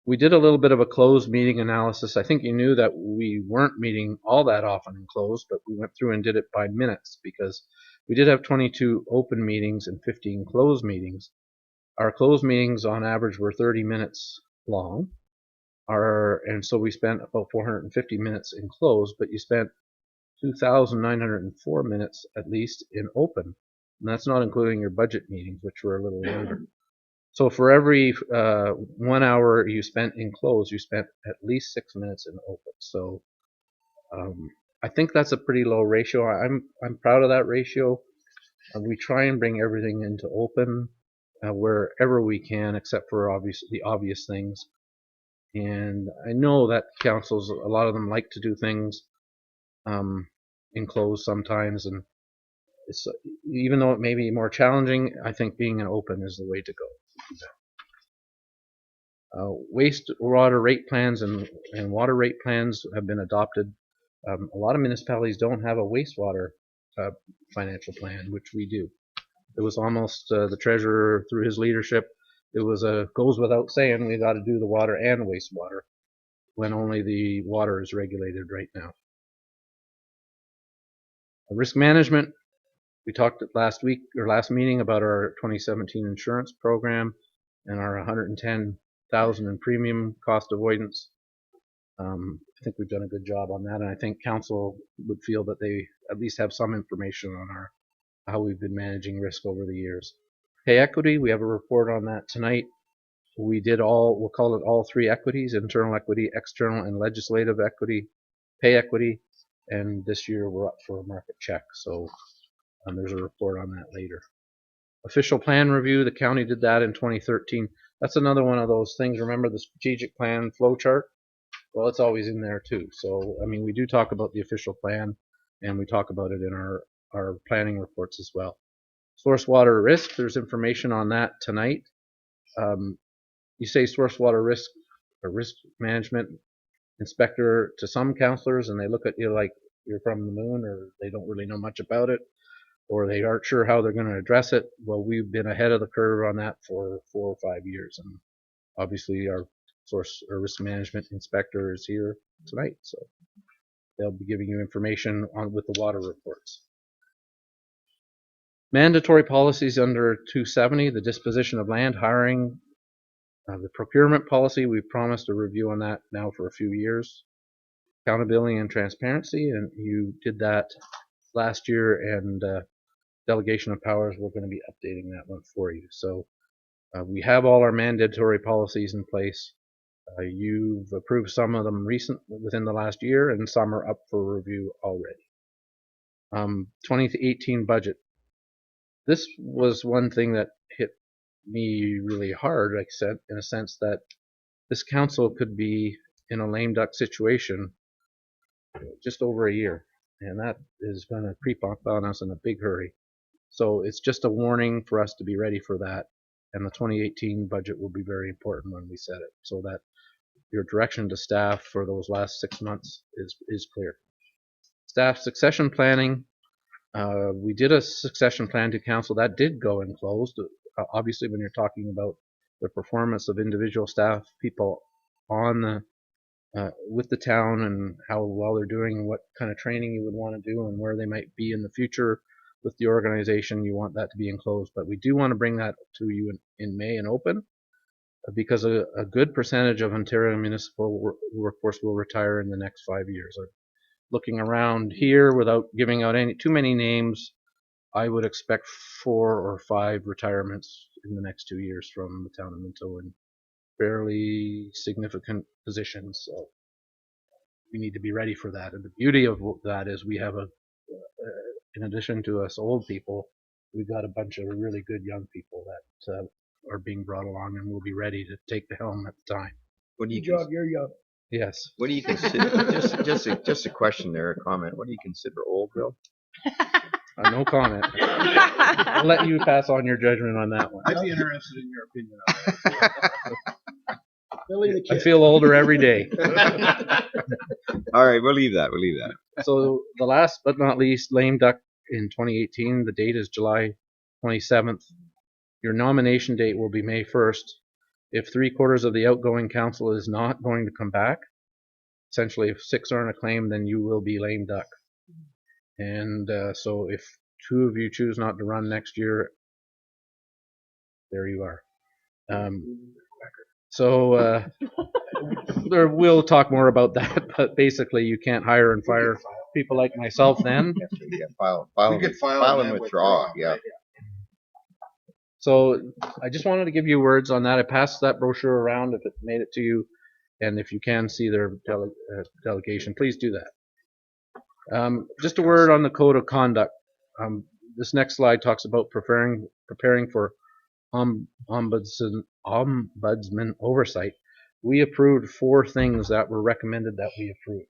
We did a little bit of a closed meeting analysis. I think you knew that we weren't meeting all that often in closed, but we went through and did it by minutes because we did have 22 open meetings and 15 closed meetings. Our closed meetings on average were 30 minutes long, and so we spent about 450 minutes in closed, but you spent 2,904 minutes at least in open, and that's not including your budget meetings, which were a little longer. So for every 1 hour you spent in closed, you spent at least 6 minutes in open. So I think that's a pretty low ratio. I'm proud of that ratio. We try and bring everything into open wherever we can, except for the obvious things. And I know that councils, a lot of them like to do things enclosed sometimes, and it's, even though it may be more challenging, I think being an open is the way to go. Wastewater rate plans and water rate plans have been adopted. A lot of municipalities don't have a wastewater financial plan, which we do. It was almost the treasurer, through his leadership, it was goes without saying we got to do the water and wastewater when only the water is regulated right now. Risk management, we talked last meeting about our 2017 insurance program and our $110,000 in premium cost avoidance. I think we've done a good job on that, and I think council would feel that they at least have some information on how we've been managing risk over the years. Pay equity, we have a report on that tonight. We'll call it all three equities: internal equity, external and legislative equity, pay equity, and this year we're up for a market check, so there's a report on that later. Official plan review, the county did that in 2013. That's another one of those things. Remember the strategic plan flow chart? Well, it's always in there too. So, I mean, we do talk about the official plan, and we talk about it in our planning reports as well. Source water risk, there's information on that tonight. You say source water risk or risk management inspector to some councillors, and they look at you like you're from the moon, or they don't really know much about it, or they aren't sure how they're going to address it. Well, we've been ahead of the curve on that for 4 or 5 years, and obviously our source or risk management inspector is here tonight, so they'll be giving you information on with the water reports. Mandatory policies under 270, the disposition of land, hiring, the procurement policy, we've promised a review on that now for a few years. Accountability and transparency, and you did that last year, and delegation of powers, we're going to be updating that one for you. So we have all our mandatory policies in place. You've approved some of them within the last year, and some are up for review already. 2018 budget. This was one thing that hit me really hard, like I said, in a sense that this council could be in a lame duck situation just over a year, and that is going to creep up on us in a big hurry. So it's just a warning for us to be ready for that, and the 2018 budget will be very important when we set it, so that your direction to staff for those last 6 months is clear. Staff succession planning. We did a succession plan to council that did go in closed. Obviously, when you're talking about the performance of individual staff people on the with the town and how well they're doing and what kind of training you would want to do and where they might be in the future with the organization, you want that to be enclosed. But we do want to bring that to you in May and open, because a good percentage of Ontario municipal workforce will retire in the next 5 years. Looking around here, without giving out too many names, I would expect 4 or 5 retirements in the next 2 years from the town of Minto in fairly significant positions. So we need to be ready for that. And the beauty of that is we have in addition to us old people, we've got a bunch of really good young people that are being brought along and will be ready to take the helm at the time. What do you Good job, you're young. Yes. What do you consider? just a question there, a comment. What do you consider old, Bill? No comment. I'll let you pass on your judgment on that one. I'd be interested in your opinion on that. Billy the I Kid. feel older every day. All right, we'll leave that. So the last but not least, lame duck in 2018. The date is July 27th. Your nomination date will be May 1st. If 3/4 of the outgoing council is not going to come back, essentially if 6 aren't acclaimed, then you will be lame duck. And so if 2 of you choose not to run next year, there you are. We'll talk more about that, but basically you can't hire and fire people like myself then. Yeah, file and withdraw. Yeah. So I just wanted to give you words on that. I passed that brochure around if it made it to you, and if you can see their delegation, please do that. Just a word on the code of conduct. This next slide talks about preparing for ombudsman oversight. we approved 4 things that were recommended that we approve.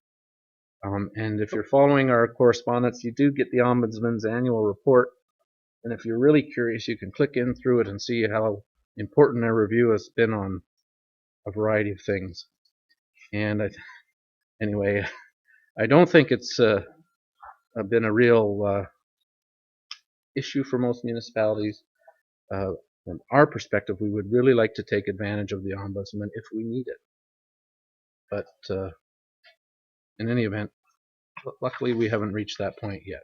And if you're following our correspondence, you do get the Ombudsman's annual report. And if you're really curious, you can click in through it and see how important their review has been on a variety of things. And anyway, I don't think it's been a real issue for most municipalities. From our perspective, we would really like to take advantage of the Ombudsman if we need it. But in any event, luckily we haven't reached that point yet.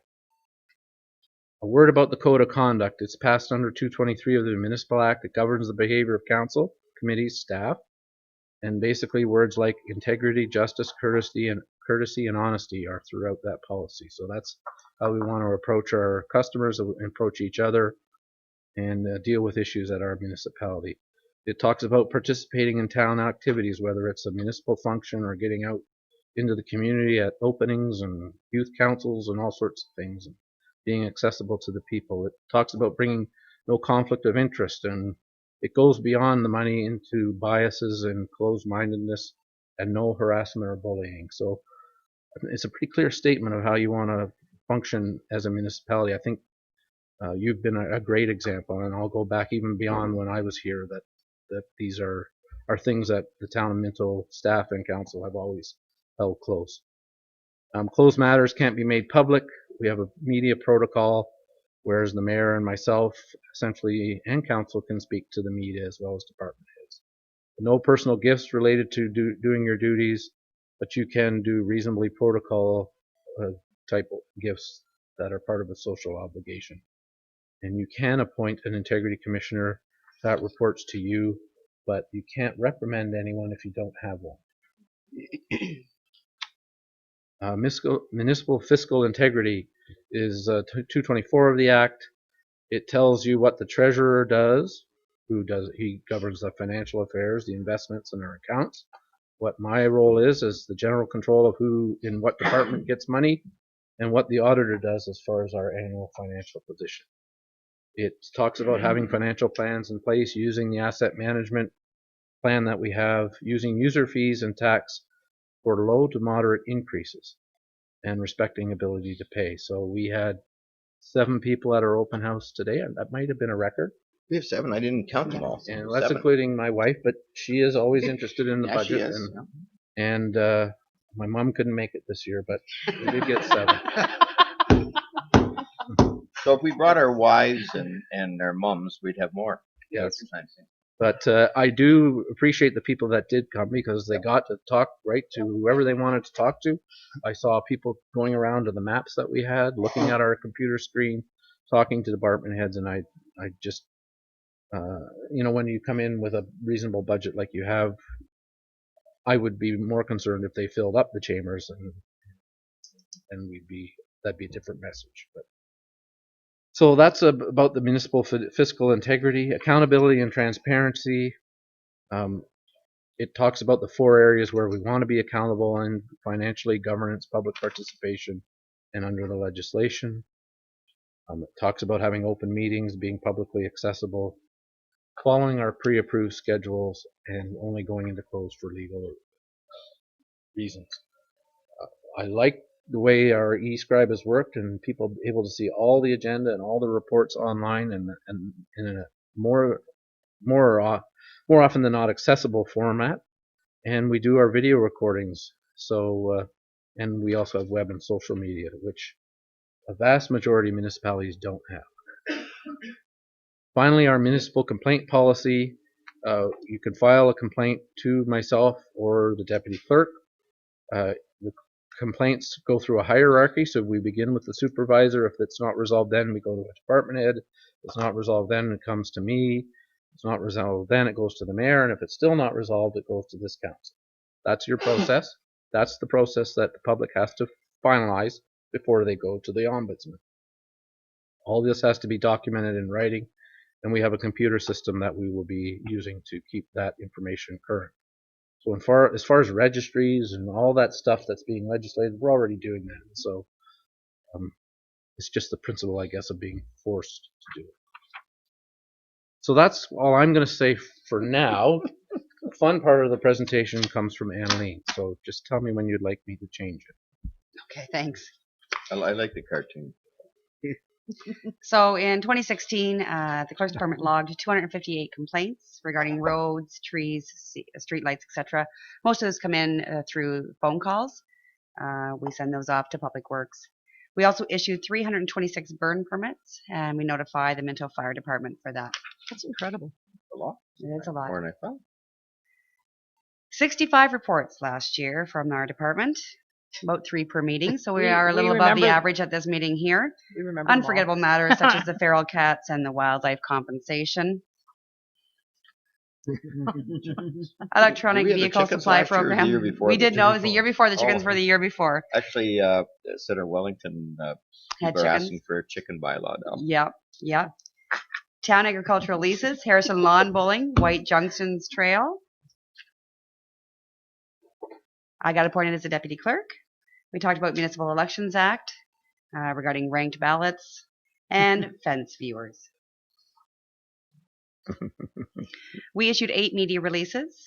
A word about the Code of Conduct. It's passed under 223 of the Municipal Act. It governs the behavior of council, committees, staff, and basically words like integrity, justice, courtesy, and honesty are throughout that policy. So that's how we want to approach our customers, approach each other, and deal with issues at our municipality. It talks about participating in town activities, whether it's a municipal function or getting out into the community at openings and youth councils and all sorts of things, and being accessible to the people. It talks about bringing no conflict of interest, and it goes beyond the money into biases and closed-mindedness and no harassment or bullying. So it's a pretty clear statement of how you want to function as a municipality. I think you've been a great example, and I'll go back even beyond when I was here, that these are things that the town of Minto staff and council have always held close. Closed matters can't be made public. We have a media protocol, whereas the mayor and myself essentially and council can speak to the media as well as department heads. No personal gifts related to doing your duties, but you can do reasonably protocol type of gifts that are part of a social obligation. And you can appoint an integrity commissioner that reports to you, but you can't reprimand anyone if you don't have one. Municipal fiscal integrity is 224 of the Act. It tells you what the treasurer does. He governs the financial affairs, the investments, and our accounts. What my role is the general control of who in what department gets money, and what the auditor does as far as our annual financial position. It talks about having financial plans in place, using the asset management plan that we have, using user fees and tax for low to moderate increases, and respecting ability to pay. So we had 7 people at our open house today, and that might have been a record. We have 7. I didn't count them all. And that's 7. including my wife, but she is always interested in the Yeah, she budget. is. And my mom couldn't make it this year, but we did get 7. So if we brought our wives and our mums, we'd have more. Yes. Yeah, But I do appreciate the people that did come, because they got to talk right to whoever they wanted to talk to. I saw people going around to the maps that we had, looking at our computer screen, talking to department heads, and I just, when you come in with a reasonable budget like you have, I would be more concerned if they filled up the chambers, and that'd be a different message. But so that's about the municipal fiscal integrity, accountability, and transparency. It talks about the 4 areas where we want to be accountable in: financially, governance, public participation, and under the legislation. It talks about having open meetings, being publicly accessible, following our pre-approved schedules, and only going into closed for legal reasons. I like the way our e-scribe has worked, and people able to see all the agenda and all the reports online, and in a more often than not accessible format. And we do our video recordings. So and we also have web and social media, which a vast majority of municipalities don't have. Finally, our municipal complaint policy. You can file a complaint to myself or the deputy clerk. The complaints go through a hierarchy, so we begin with the supervisor. If it's not resolved, then we go to a department head. If it's not resolved, then it comes to me. If it's not resolved, then it goes to the mayor, and if it's still not resolved, it goes to this council. That's your process. That's the process that the public has to finalize before they go to the ombudsman. All this has to be documented in writing, and we have a computer system that we will be using to keep that information current. So as far as registries and all that stuff that's being legislated, we're already doing that. So it's just the principle, I guess, of being forced to do it. So that's all I'm going to say for now. fun part of the presentation comes from Annalene, so just tell me when you'd like me to change it. Okay, thanks. I like the cartoon. So in 2016, the Clerk's Department logged 258 complaints regarding roads, trees, streetlights, etc. Most of those come in through phone calls. We send those off to Public Works. We also issued 326 burn permits, and we notify the Minto Fire Department for that. That's incredible. A lot. It is a lot. More than I thought. 65 reports last year from our department, about 3 per meeting. So we We- are a we little above the remember- average at this meeting here. We remember them all. Unforgettable matters such as the feral cats and the wildlife compensation. Electronic Did we have the vehicle chickens supply last year or the program. year before? We The did year know it was the year before. The chickens Oh. were the year before. Actually, Senator Wellington, Had people are asking chickens. for a chicken bylaw now. Yep, yep. Town agricultural leases, Harrison Lawn Bowling, White Junctions Trail. I got appointed as a deputy clerk. We talked about Municipal Elections Act regarding ranked ballots and fence viewers. We issued 8 media releases.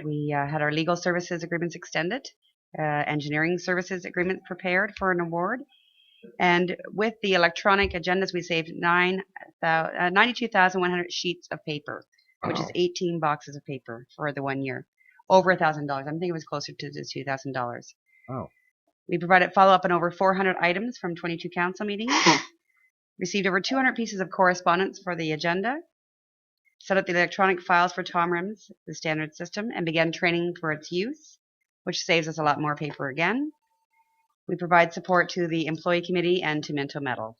We had our legal services agreements extended, engineering services agreement prepared for an award. And with the electronic agendas, we saved 92,100 sheets of paper, which is Wow. 18 boxes of paper for the 1 year. Over $1,000. I'm thinking it was closer to the $2,000. Wow. We provided follow-up on over 400 items from 22 council meetings. Received over 200 pieces of correspondence for the agenda. Set up the electronic files for Tom Rims, the standard system, and began training for its use, which saves us a lot more paper again. We provide support to the employee committee and to Minto Metal.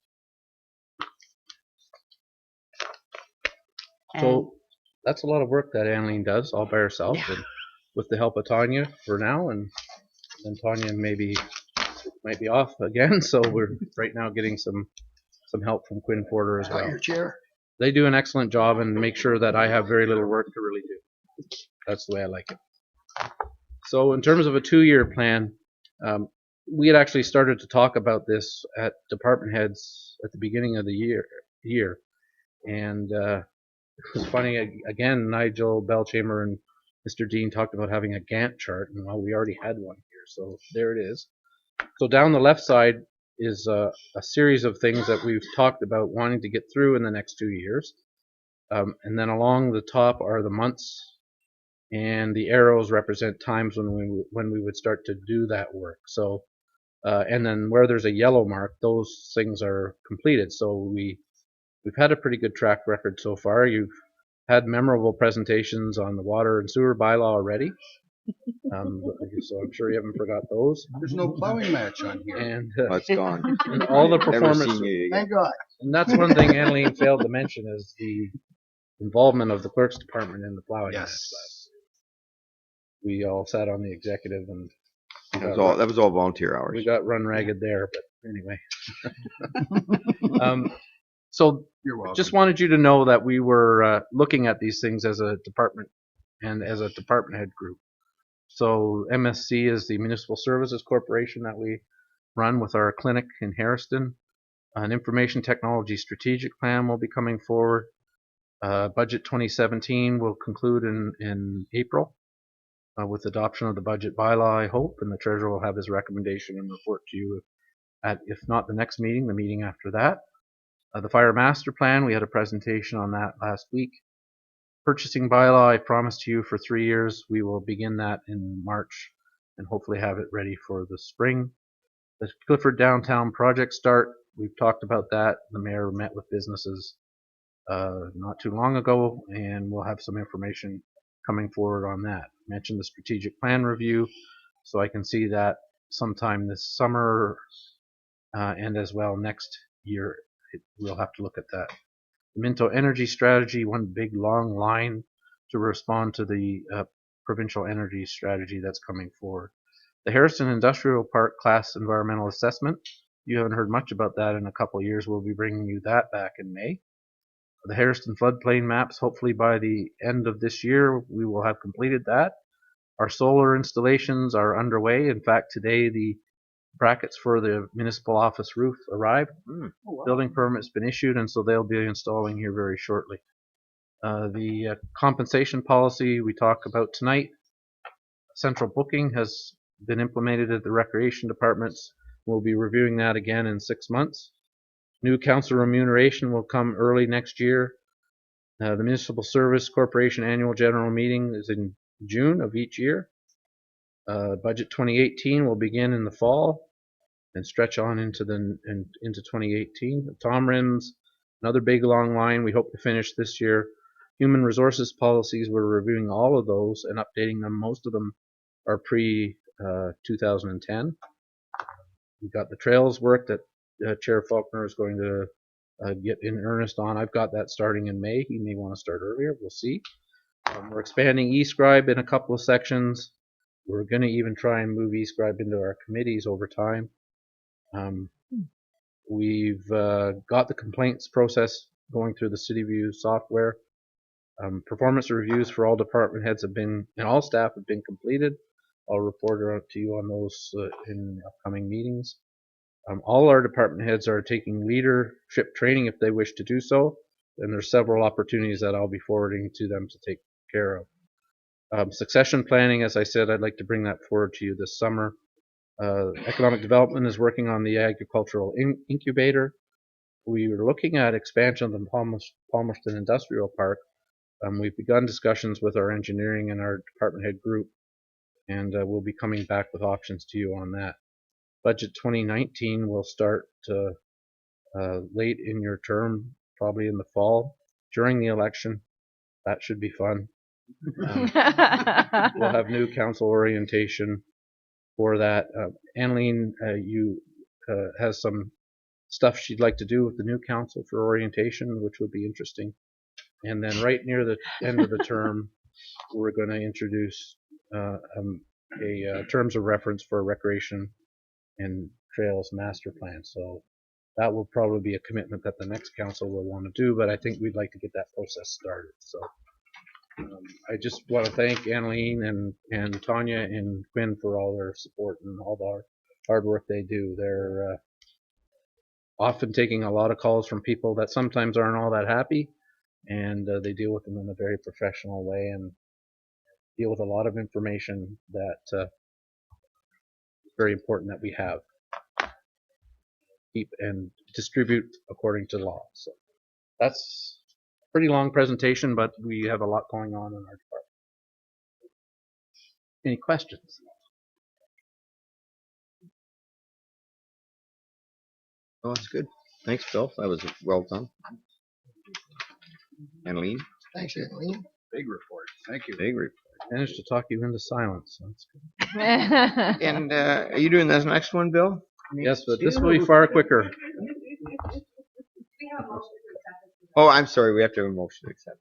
So that's a lot of work that Annalene does all by herself, Yeah. and with the help of Tanya for now, and then Tanya might be off again. So we're right now getting some help from Quinn Porter as Got well. your chair. They do an excellent job and make sure that I have very little work to really do. That's the way I like it. So in terms of a 2-year plan, we had actually started to talk about this at department heads at the beginning of the year. And it was funny, again, Nigel Belchamber and Mr. Dean talked about having a Gantt chart, and well, we already had one here, so there it is. So down the left side is a series of things that we've talked about wanting to get through in the next 2 years. And then along the top are the months, and the arrows represent times when we would start to do that work. So, and then where there's a yellow mark, those things are completed. So we've had a pretty good track record so far. You've had memorable presentations on the water and sewer bylaw already. So I'm sure you haven't forgot those. There's no plowing match on here. And, It's gone. and all the Never performance. seen you again. Thank God. And that's one thing Annalene failed to mention is the involvement of the clerk's department in the plowing. Yes. We all sat on the executive and That was all volunteer hours. we got run ragged there, but anyway. So You're welcome. just wanted you to know that we were looking at these things as a department and as a department head group. So MSC is the Municipal Services Corporation that we run with our clinic in Harriston. An information technology strategic plan will be coming forward. Budget 2017 will conclude in April with adoption of the budget bylaw, I hope, and the treasurer will have his recommendation and report to you at, if not the next meeting, the meeting after that. The fire master plan, we had a presentation on that last week. Purchasing bylaw, I promised you for 3 years. We will begin that in March and hopefully have it ready for the spring. The Clifford Downtown project start, we've talked about that. The mayor met with businesses not too long ago, and we'll have some information coming forward on that. I mentioned the strategic plan review, so I can see that sometime this summer and as well next year. We'll have to look at that. The Minto energy strategy, one big long line to respond to the provincial energy strategy that's coming forward. The Harrison Industrial Park class environmental assessment. You haven't heard much about that in a couple of years. We'll be bringing you that back in May. The Harrison floodplain maps, hopefully by the end of this year, we will have completed that. Our solar installations are underway. In fact, today the brackets for the municipal office roof arrived. Building permit's been issued, and so they'll be installing here very shortly. The compensation policy we talked about tonight. Central booking has been implemented at the recreation departments. We'll be reviewing that again in 6 months. New council remuneration will come early next year. The Municipal Service Corporation annual general meeting is in June of each year. Budget 2018 will begin in the fall and stretch on into 2018. The Tom Rims, another big long line we hope to finish this year. Human resources policies, we're reviewing all of those and updating them. Most of them are pre-2010. We've got the trails work that Chair Faulkner is going to get in earnest on. I've got that starting in May. He may want to start earlier. We'll see. We're expanding eScribe in a couple of sections. We're going to even try and move eScribe into our committees over time. We've got the complaints process going through the CityView software. Performance reviews for all department heads have been, and all staff have been completed. I'll report to you on those in upcoming meetings. All our department heads are taking leadership training if they wish to do so, and there's several opportunities that I'll be forwarding to them to take care of. Succession planning, as I said, I'd like to bring that forward to you this summer. Economic Development is working on the agricultural incubator. We were looking at expansion of the Palmerston Industrial Park. We've begun discussions with our engineering and our department head group, and we'll be coming back with options to you on that. Budget 2019 will start late in your term, probably in the fall, during the election. That should be fun. We'll have new council orientation for that. Annalene, has some stuff she'd like to do with the new council for orientation, which would be interesting. And then right near the end of the term, we're going to introduce terms of reference for recreation and trails master plan. So that will probably be a commitment that the next council will want to do, but I think we'd like to get that process started. So I just want to thank Annalene and Tanya and Quinn for all their support and all the hard work they do. They're often taking a lot of calls from people that sometimes aren't all that happy, and they deal with them in a very professional way and deal with a lot of information that is very important that we have. Keep and distribute according to law. So that's a pretty long presentation, but we have a lot going on in our department. Any questions? Oh, that's good. Thanks, Phil. That was well done. Annalene? Thanks, Eileen. Big report. Thank you. Big report. Managed to talk you into silence. So that's good. And are you doing this next one, Bill? Yes, but this will be far quicker. Oh, I'm sorry. We have to have a motion to accept.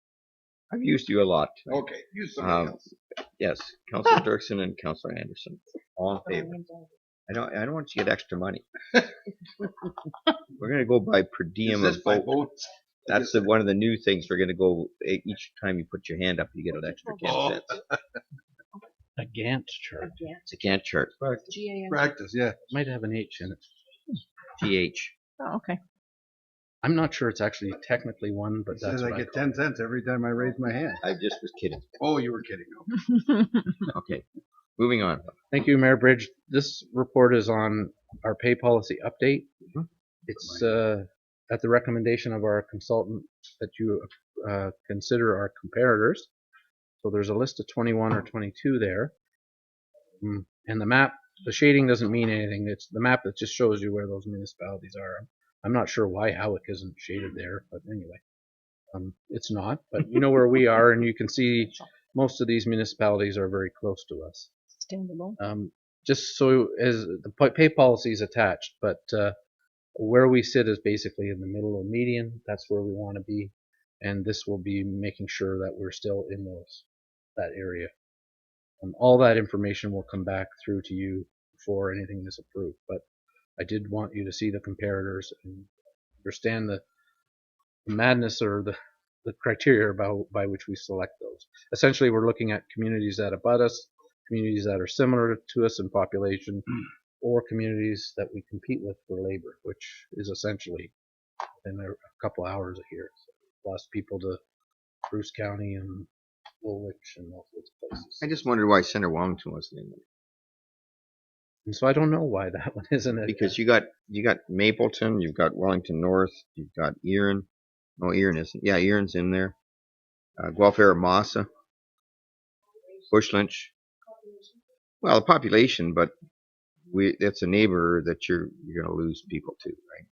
I've used you a lot. Okay, use somebody else. Yes, Councilor Dirksen and Councilor Anderson. All in favor. I don't want you to get extra money. We're gonna go by per diem Is this of by vote. votes? That's one of the new things. We're gonna go each time you put your hand up, you get an extra 10 cents. A Gantt chart. It's a Gantt chart. Practice, yeah. Might have an H in it. GH. Oh, okay. I'm not sure it's actually technically one, but It that's says I what get call 10 cents every time I raise my hand. I just was kidding. Oh, you were kidding. Okay, moving on. Thank you, Mayor Bridge. This report is on our pay policy update. It's at the recommendation of our consultant that you consider our comparators. So there's a list of 21 or 22 there. And the map, the shading doesn't mean anything. It's the map that just shows you where those municipalities are. I'm not sure why Howick isn't shaded there, but anyway, it's not. But you know where we are, and you can see most of these municipalities are very close to us. Standalone. Just so as the pay policy is attached, but where we sit is basically in the middle of the median. That's where we want to be, and this will be making sure that we're still in that area. All that information will come back through to you before anything is approved, but I did want you to see the comparators and understand the madness or the criteria by which we select those. Essentially, we're looking at communities that abut us, communities that are similar to us in population, or communities that we compete with for labor, which is essentially in a couple hours a year. So plus people to Bruce County and Woolwich and all sorts of places. I just wondered why Center Wellington wasn't in there. And so I don't know why that one isn't it. Because you got Mapleton, you've got Wellington North, you've got Erin. No, Erin isn't. Yeah, Erin's in there. Guelph Massa, Bush Lynch. Well, the population, but it's a neighbor that you're going to lose people to, right?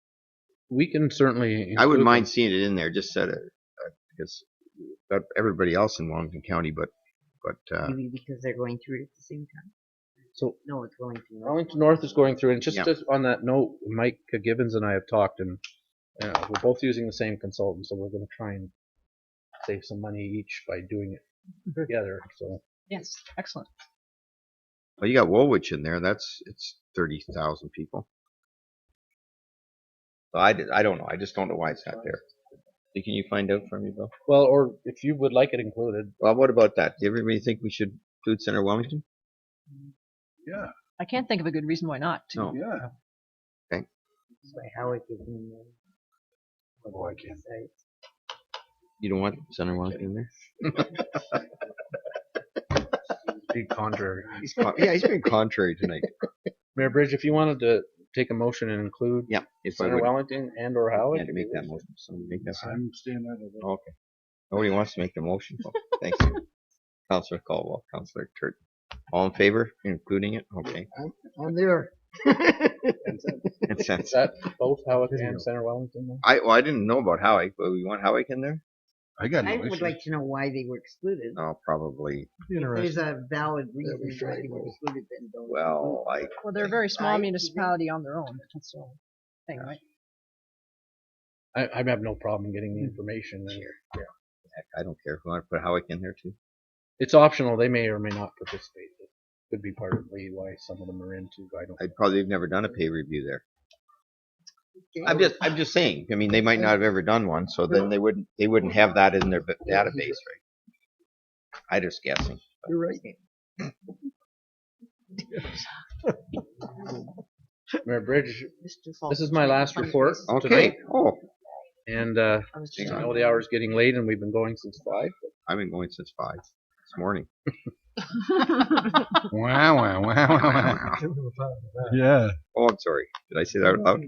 We can certainly. I wouldn't mind seeing it in there, just because got everybody else in Wellington County, but Maybe because they're going through it at the same time. So No, it's going through. Wellington North is going through, and just Yeah. on that note, Mike Gibbons and I have talked, and we're both using the same consultant, so we're going to try and save some money each by doing it together. So Yes, excellent. well, you got Woolwich in there. It's 30,000 people. So I don't know. I just don't know why it's not there. Can you find out for me, Bill? well, or if you would like it included, Well, what about that? Do everybody think we should include Center Wellington? Yeah. I can't think of a good reason why not. No. Yeah. That's why Howick is in there. Oh, I can't. You don't want Center Wellington in there? be contrary. He's being contrary tonight. Mayor Bridge, if you wanted to take a motion and include Yeah, if I Center would. Wellington and or Howard, Yeah, to make that motion. Somebody make that motion. I'm staying out of it. Okay. Nobody wants to make the motion. Well, thanks. Councillor Caldwell, Councillor Turton. All in favor, including it? Okay. I'm there. It's is that both Howard and Center Wellington? Then? I didn't know about Howick, but we want Howick in there? I got no I would issue. like to know why they were excluded. Oh, probably. If there's a valid That'd be reason why they were fair. excluded, then don't. Well, Well, they're a very small Right. municipality on their own. That's the only thing, right? I have no problem getting the information. And I don't care if we want to put Howick in there too. it's optional. They may or may not participate. It could be part of why some of them are into. I don't. I'd probably have never done a pay review there. I'm just saying. I mean, they might not have ever done one, so then they wouldn't have that in their database, right? I'm just guessing. You're right. Mayor Bridge, this is my last report Okay. tonight, Oh, and I know the hour's getting late, and we've been going since 5. I've been going since 5 this morning. Wow. Yeah. Oh, I'm sorry. Did I say that out loud?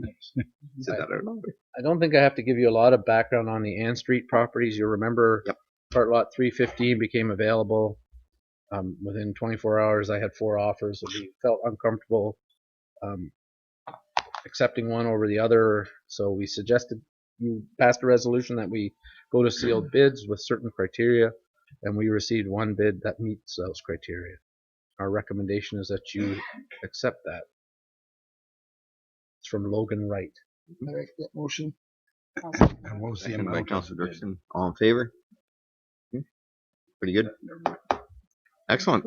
Said that out loud. I don't think I have to give you a lot of background on the Ann Street properties. You'll remember part lot 315 became available. Within 24 hours, I had 4 offers, and we felt uncomfortable accepting one over the other. So we suggested you passed a resolution that we go to sealed bids with certain criteria, and we received one bid that meets those criteria. Our recommendation is that you accept that. It's from Logan Wright. I make that motion. And we'll see Second by amount. Councilor Dirksen. All in favor? Pretty good. Excellent.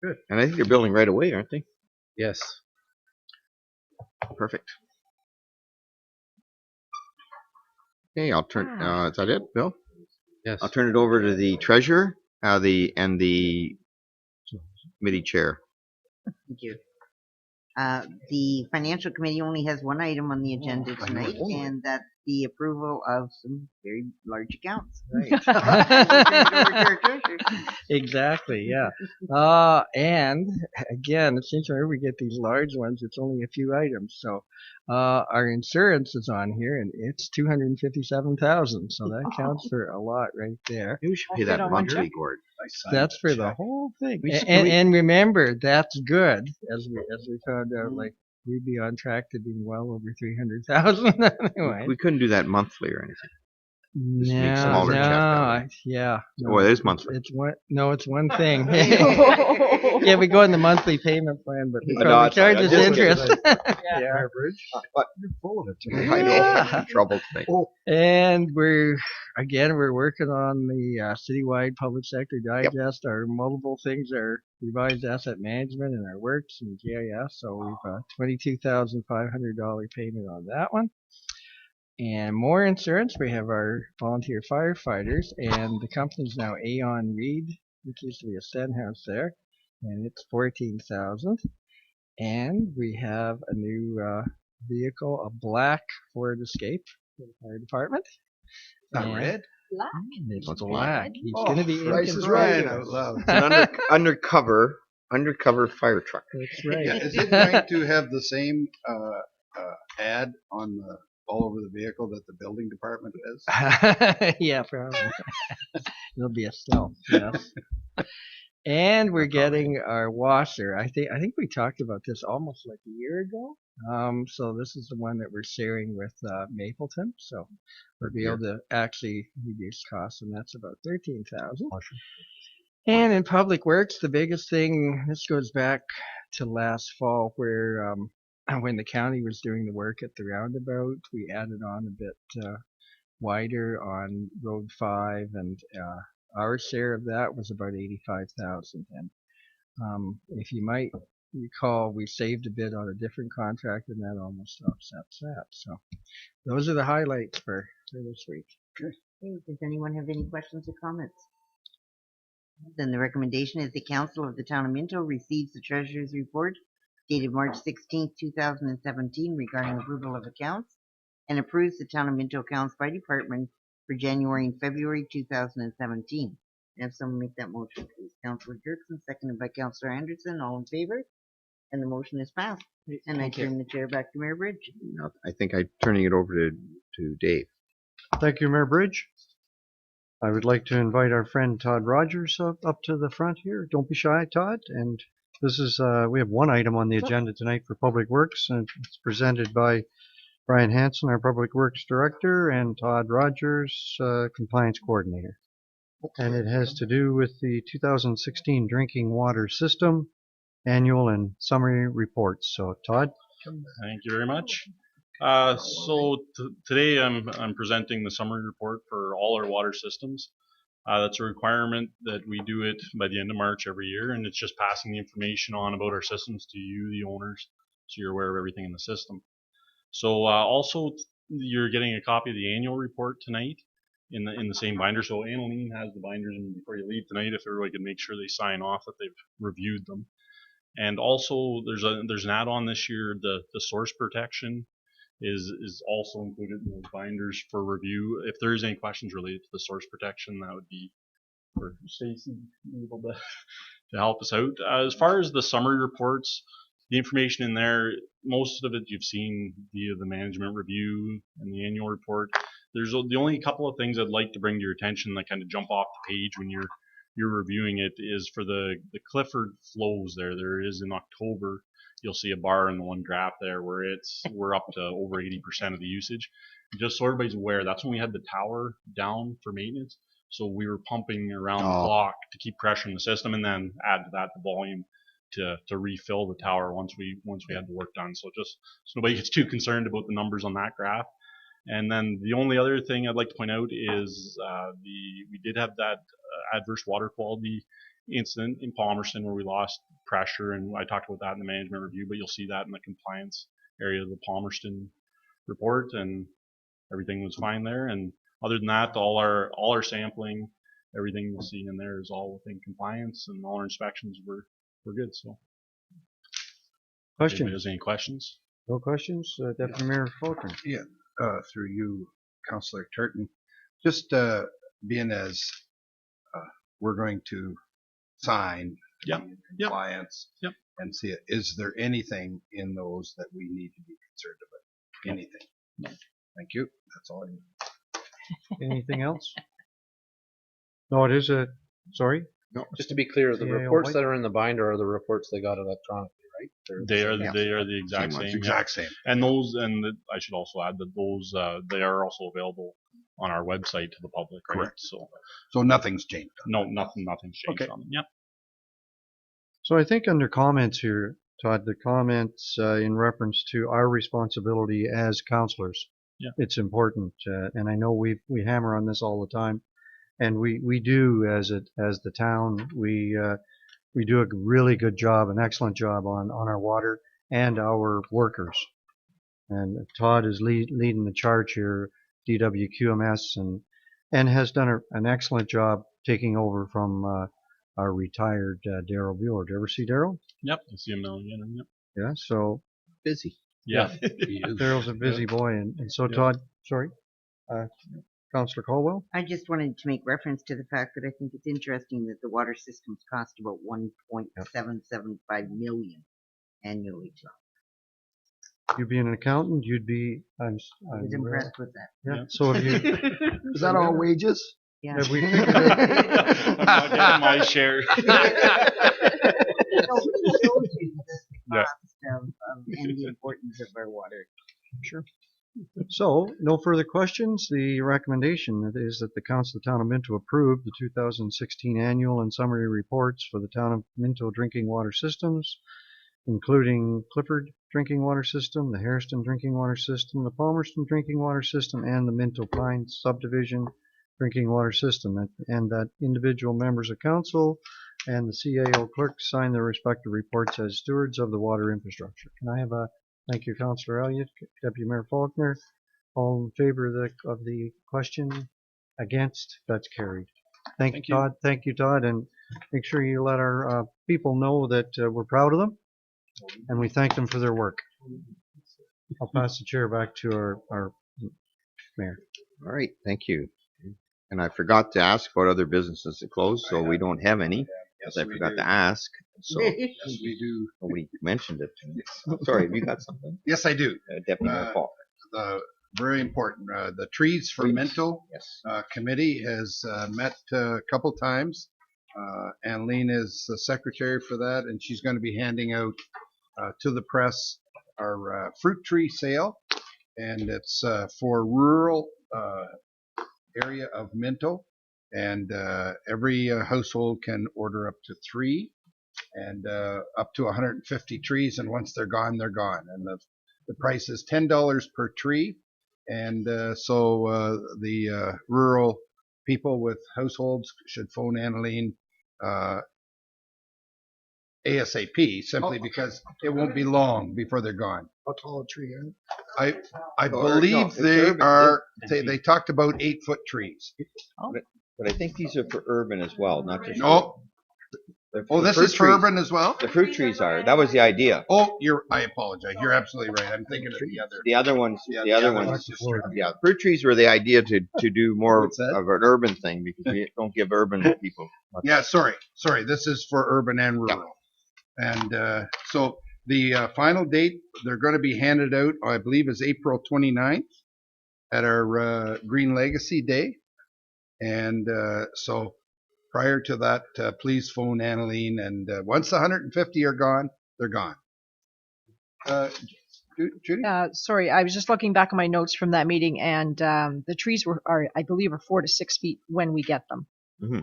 Good. And I think they're building right away, aren't they? Yes. Perfect. Okay, I'll turn. Is that it, Bill? Yes. I'll turn it over to the treasurer, the committee chair. Thank you. The financial committee only has one item on the agenda tonight, and that's the approval of some very large accounts. Exactly, yeah. And again, it seems whenever we get these large ones, it's only a few items. So our insurance is on here, and it's $257,000. So that counts for a lot right there. Maybe we should pay I'll fit that on one monthly, check. Gord. That's for the whole thing. We should- And remember, that's good, as we found out. Like we'd be on track to being well over 300,000 anyway. We couldn't do that monthly or anything. Just make No, smaller check that way. yeah. Oh, it is monthly. It's one. No, it's one thing. Yeah, we go in the monthly payment plan, but we No, it's fine. charge us I just- interest. Mayor Bridge, But you're full of it tonight. I know Yeah. I'm in trouble today. And we're working on the citywide public sector digest. Our multiple things are revised asset management and our works and GIS. So we've $22,500 payment on that one. And more insurance. We have our volunteer firefighters, and the company's now Aon Reed. It used to be a Stenhouse there, and it's $14,000. And we have a new vehicle, a black Ford Escape for the fire department. Not Yeah. red. Black. It's What's black. He's Oh, gonna be Price is inconspicuous. right out loud. It's an undercover fire truck. That's right. Yeah, is it going to have the same ad on the all over the vehicle that the building department has? Yeah, probably. It'll be a stealth. Yes. And we're getting our washer. I think we talked about this almost like a year ago. So this is the one that we're sharing with Mapleton. So we'll be able to actually reduce costs, and that's about 13,000. And in public works, the biggest thing, this goes back to last fall, where when the county was doing the work at the roundabout, we added on a bit wider on Road 5, and our share of that was about 85,000. And if you might recall, we saved a bit on a different contract, and that almost offsets that. So those are the highlights for this week. Okay, does anyone have any questions or comments? Then the recommendation is the Council of the Town of Minto receives the Treasurer's Report dated March 16th, 2017 regarding approval of accounts and approves the Town of Minto accounts by department for January and February 2017. Have someone make that motion, please. Councilor Dirksen, seconded by Councilor Anderson. All in favor? And the motion is passed. And I turn the chair back to Mayor Bridge. Now, I think I'm turning it over to Dave. Thank you, Mayor Bridge. I would like to invite our friend Todd Rogers up to the front here. Don't be shy, Todd. And this is, we have one item on the agenda tonight for Public Works, and it's presented by Brian Hanson, our Public Works Director, and Todd Rogers, Compliance Coordinator. And it has to do with the 2016 Drinking Water System Annual and Summary Reports. So, Todd? Thank you very much. Today I'm presenting the summary report for all our water systems. That's a requirement that we do it by the end of March every year, and it's just passing the information on about our systems to you, the owners, so you're aware of everything in the system. So also you're getting a copy of the annual report tonight in the same binder. So Annalene has the binders, and before you leave tonight, if everybody could make sure they sign off that they've reviewed them. And also there's an add-on this year. The source protection is also included in those binders for review. If there's any questions related to the source protection, that would be for Stacy able to help us out. As far as the summary reports, the information in there, most of it you've seen via the management review and the annual report. There's the only couple of things I'd like to bring to your attention that kind of jump off the page when you're reviewing it is for the Clifford flows there. There is in October, you'll see a bar in the one graph there where we're up to over 80% of the usage. Just so everybody's aware, that's when we had the tower down for maintenance. So we were pumping around the clock to keep pressure in the system, and then add to that the volume to refill the tower once we had the work done. So just so nobody gets too concerned about the numbers on that graph. And then the only other thing I'd like to point out is we did have that adverse water quality incident in Palmerston where we lost pressure, and I talked about that in the management review, but you'll see that in the compliance area of the Palmerston report, and everything was fine there. And other than that, all our sampling, everything you'll see in there is all within compliance, and all our inspections were good. So, Questions? If there's any questions? No questions? Deputy Mayor Fulton. Yeah, through you, Councillor Turton. Just being as we're going to sign in compliance and see it. Is there anything in those that we need to be concerned about? Anything? No. Thank you. That's all I need. Anything else? No, it is a, sorry? No. Just to be clear, the reports that are in the binder are the reports they got electronically, right? They are the exact same. Exact same. And I should also add that those they are also available on our website to the public. Right? Correct. So nothing's changed. No, nothing's changed on them. Yeah. So I think under comments here, Todd, the comments in reference to our responsibility as councillors, it's important, and I know we hammer on this all the time, and we do as the town, we do a really good job, an excellent job on our water and our workers. And Todd is leading the charge here, DWQMS, and has done an excellent job taking over from our retired Daryl Bueller. Did you ever see Daryl? Yep, I see him now again. Yep. Yeah, so Busy. Yeah. Daryl's a busy boy, and so Todd, sorry. Councillor Caldwell? I just wanted to make reference to the fact that I think it's interesting that the water systems cost about 1.775 million annually. You being an accountant, you'd be. I was impressed with that. Yeah. So have you? Is that all wages? Yeah. Have we figured out? I'm not getting my share. So it shows you the Yeah. cost and the importance of our water. Sure. So, no further questions. The recommendation is that the Council of the Town of Minto approve the 2016 annual and summary reports for the Town of Minto drinking water systems, including Clifford Drinking Water System, the Hairston Drinking Water System, the Palmerston Drinking Water System, and the Minto Pines Subdivision Drinking Water System, and that individual members of council and the CAO clerk sign their respective reports as stewards of the water infrastructure. Can I have a thank you, Councillor Elliott, Deputy Mayor Faulkner. All in favor of the question? Against? That's carried. Thank you, Todd. Thank you, Todd. And make sure you let our people know that we're proud of them and we thank them for their work. I'll pass the chair back to our mayor. All right, thank you. And I forgot to ask about other businesses to close, so we don't have any, because I forgot to ask. So Yes, we do. nobody mentioned it. Sorry, have you got something? Yes, I do. Deputy Mayor Faulkner. Very important. The Trees for Trees. Minto Yes. committee has met a couple times. Anlene is the secretary for that, and she's going to be handing out to the press our fruit tree sale, and it's for rural area of Minto, and every household can order up to 3 and up to 150 trees, and once they're gone, and the price is $10 per tree, and so the rural people with households should phone Annaline ASAP, simply because it won't be long before they're gone. How tall a tree? I No, believe it's they urban. are. They're- They talked about 8-foot trees. But I think these are for urban as well, not just. No. Oh, this is for trees. urban as well. The fruit trees are. That was the idea. Oh, I apologize. You're absolutely right. I'm thinking of the other. The other ones, Yeah, the other one's ones, just yeah. Fruit trees were the idea to do more of What's that? an urban thing, because we don't give urban people much. Yeah, sorry. This is for urban and rural. And so the final date they're going to be handed out, I believe, is April 29th at our Green Legacy Day. And so prior to that, please phone Annaline. And once the 150 are gone, they're gone. Judy? Sorry, I was just looking back on my notes from that meeting, and the trees are, I believe, are 4 to 6 feet when we get them. Mm-hmm.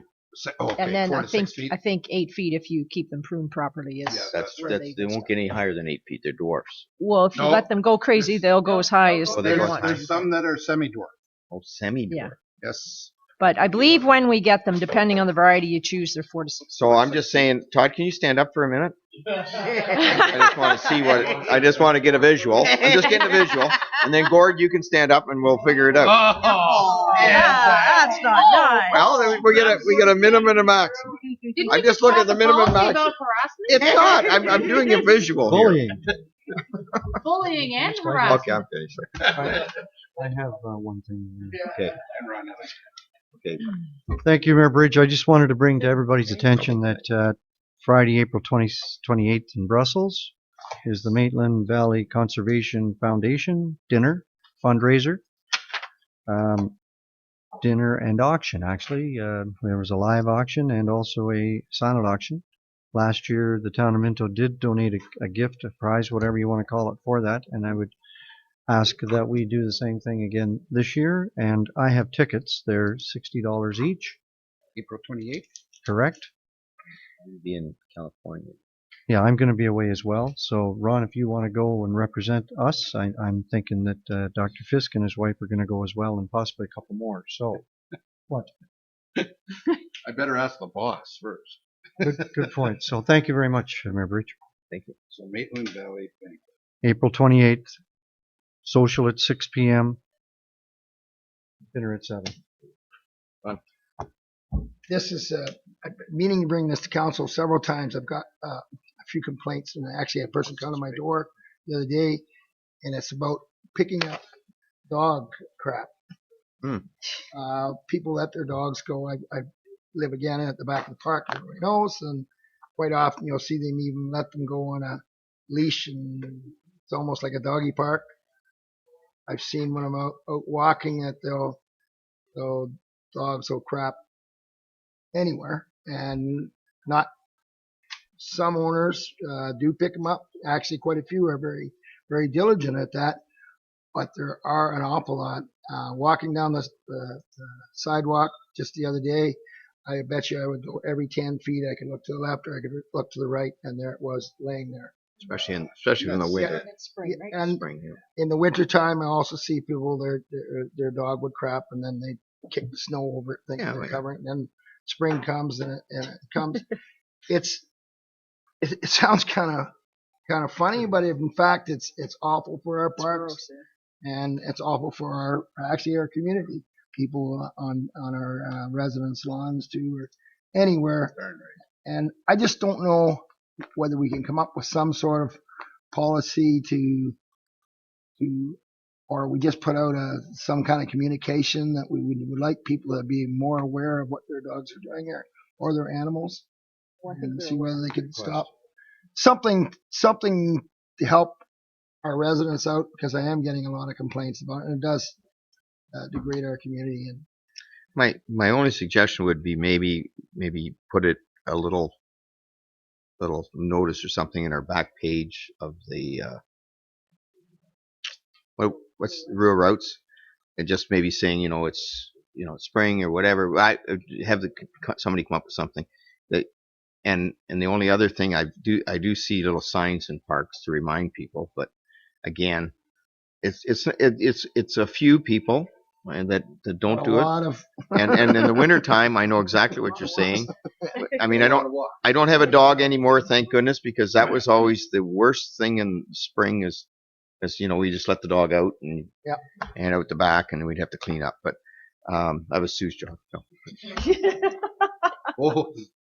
Okay, And then 4 I to think 6 feet. 8 feet if you keep them pruned properly is. Yeah, That's where they won't get any higher than 8 feet. They're dwarfs. Well, if you No. let them go crazy, they'll go as high as Oh, they they go as want. high. There's some that are semi-dwarf. Oh, semi-dwarf. Yeah. Yes. But I believe when we get them, depending on the variety you choose, they're 4 to 6. So I'm just saying, Todd, can you stand up for a minute? I just want to see I just want to get a visual. I'm just getting a visual. And then Gord, you can stand up and we'll figure it out. Oh, That's not nice. Well, then we get a minimum and a maximum. I just look at the minimum and maximum. It's not. I'm doing a visual here. Bullying. Bullying and Okay, harassment. I'm finished. I have one thing. Okay. Okay. Thank you, Mayor Bridge. I just wanted to bring to everybody's attention that Friday, April 28th in Brussels is the Maitland Valley Conservation Foundation dinner fundraiser. Dinner and auction, actually. There was a live auction and also a silent auction. Last year, the town of Minto did donate a gift, a prize, whatever you want to call it, for that, and I would ask that we do the same thing again this year. And I have tickets. They're $60 each. April 28th. Correct? We'll be in California. Yeah, I'm going to be away as well. So, Ron, if you want to go and represent us, I'm thinking that Dr. Fisk and his wife are going to go as well, and possibly a couple more. So, what? I better ask the boss first. Good point. So, thank you very much, Mayor Bridge. Thank you. So Maitland Valley Bank. April 28th, social at 6 p.m., dinner at 7. This is, I've been meaning to bring this to council several times. I've got a few complaints, and I actually had a person come to my door the other day, and it's about picking up dog crap. People let their dogs go. I live again at the back of the park, everybody knows, and quite often you'll see them even let them go on a leash, and it's almost like a doggy park. I've seen when I'm out walking that they'll dogs will crap anywhere, and not some owners do pick them up. Actually, quite a few are very, very diligent at that, but there are an awful lot. Walking down the sidewalk just the other day, I bet you I would go every 10 feet. I could look to the left or I could look to the right, and there it was laying there. Especially in the winter. It's spring, right? And Spring, yeah. in the wintertime, I also see people, their dog would crap, and then they kick the snow over it, thinking they're covering it. And then spring comes, and it comes. It sounds kind of funny, but in fact, it's awful for our parks, and it's awful for our community. People on our residents' lawns too, or anywhere. And I just don't know whether we can come up with some sort of policy or we just put out some kind of communication that we would like people to be more aware of what their dogs are doing here or their animals, and see whether they could stop something to help our residents out, because I am getting a lot of complaints about it, and it does degrade our community. And my only suggestion would be maybe put it a little notice or something in our back page of the what's the rural routes, and just maybe saying it's spring or whatever. I have somebody come up with something that, and the only other thing I do see little signs in parks to remind people, but again, it's a few people and that don't do it. And in the wintertime, I know exactly what you're saying. I mean, I don't have a dog anymore, thank goodness, because that was always the worst thing in spring is we just let the dog out and out the back, and we'd have to clean up. But that was Sue's job. So.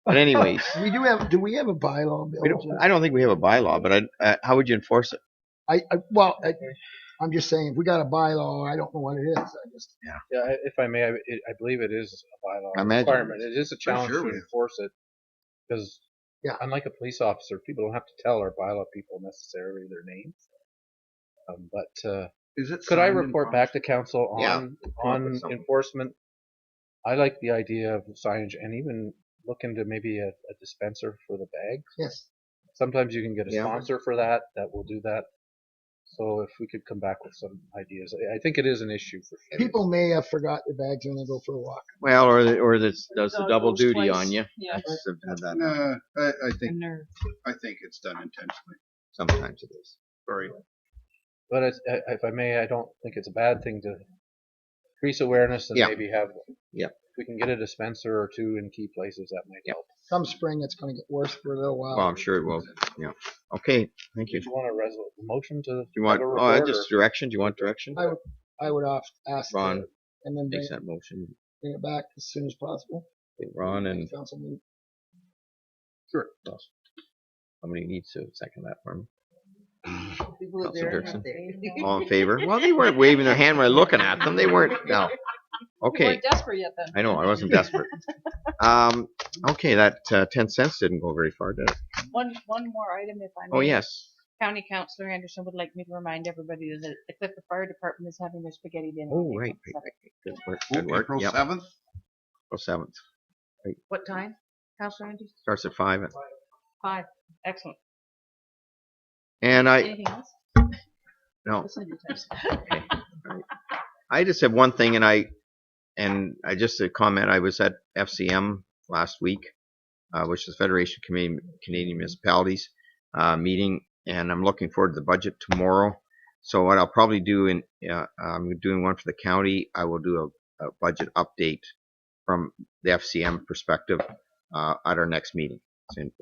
But anyways, do we have a bylaw, Bill? I don't think we have a bylaw, but how would you enforce it? I'm just saying, if we got a bylaw, I don't know what it is. Yeah. If I may, I believe it is a bylaw requirement. It is a challenge to enforce it, because unlike a police officer, people don't have to tell our bylaw people necessarily their names. But could I report back to council on enforcement? I like the idea of signage, and even look into maybe a dispenser for the bags. Yes. Sometimes you can get a sponsor for that will do that. So if we could come back with some ideas, I think it is an issue for sure. People may have forgot their bags when they go for a walk. Well, or this does the double duty on you. Yeah. No, I think it's done intentionally. Sometimes it is. Sorry. But if I may, I don't think it's a bad thing to increase awareness and maybe have. Yeah. If we can get a dispenser or two in key places, that might help. Come spring, it's going to get worse for a little while. Well, I'm sure it will. Yeah. Okay. Thank you. Do you want a motion to? Do you want just direction? Do you want direction? I would ask Ron, and then makes that motion. Bring it back as soon as possible. Okay, Ron and council meeting. Sure. Somebody needs to second that for me. People are Councilor there, Dirksen. not there. All in favor? Well, they weren't waving their hand when I was looking at them. They weren't. No. You Okay. weren't desperate yet then. I know. I wasn't desperate. Okay. That 10 cents didn't go very far, did it? One more item, if I may. Oh, yes. County Councillor Anderson would like me to remind everybody that the Clifford Fire Department is having their spaghetti dinner. Oh, right. Good work. Good work. April Yep. 7th? April 7th. What time, Councillor Anderson? Starts at 5. 5. Excellent. And Anything else? no. Listen to your text. Okay. All right. I just have one thing, and I just a comment. I was at FCM last week, which is Federation of Canadian Municipalities meeting, and I'm looking forward to the budget tomorrow. So what I'll probably do, I'm doing one for the county. I will do a budget update from the FCM perspective at our next meeting. It's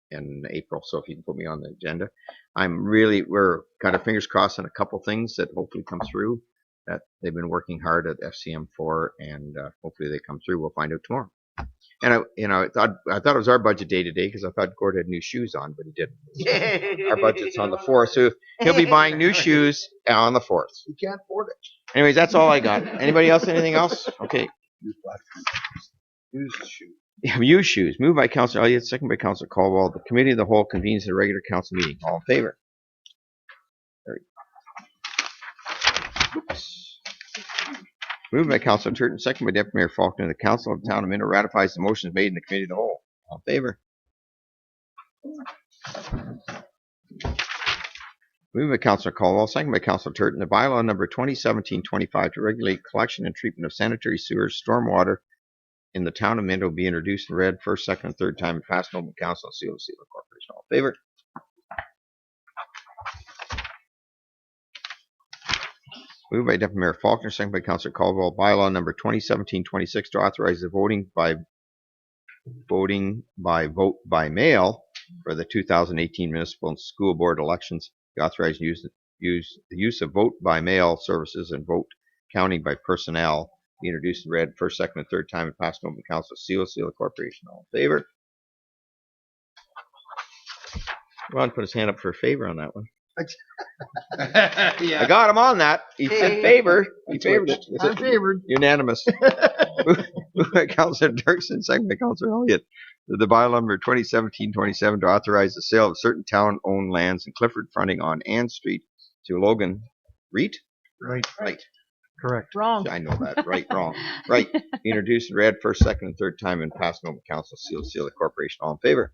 in April. So if you can put me on the agenda, we're got our fingers crossed on a couple things that hopefully come through that they've been working hard at FCM for, and hopefully they come through. We'll find out tomorrow. And I thought it was our budget day today because I thought Gord had new shoes on, but he didn't. Our budget's on the 4th, so he'll be buying new shoes on the 4th. You can't afford it. Anyways, that's all I got. Anybody else? Anything else? Okay. Use shoe. Yeah, use shoes. Moved by Councilor Elliott, second by Councilor Caldwell. The committee of the whole convenes the regular council meeting. All in favor? Oops. Moved by Councilor Turton, second by Deputy Mayor Faulkner. The Council of the Town of Minto ratifies the motions made in the committee of the whole. All in favor? Moved by Councilor Caldwell, second by Councilor Turton. The bylaw number 2017-25 to regulate collection and treatment of sanitary sewers, stormwater in the town of Minto be introduced and read first, second, and third time and passed on open council and seal of corporation. All in favor? Moved by Deputy Mayor Faulkner, second by Councilor Caldwell. Bylaw number 2017-26 to authorize the voting by vote by mail for the 2018 municipal and school board elections. The authorized the use of vote by mail services and vote counting by personnel be introduced and read first, second, and third time and passed on open council seal of corporation. All in favor? Ron put his hand up for a favor on that one. Yeah. I got him on that. He said favor. He favored it. I'm favored. Unanimous. Moved by Councilor Dirksen, second by Councilor Elliott. The bylaw number 2017-27 to authorize the sale of certain town-owned lands in Clifford fronting on Ann Street to Logan Reed. Right. Right. Correct. Wrong. I know that. Right. Wrong. Right. Be introduced and read first, second, and third time and passed on open council seal of corporation. All in favor?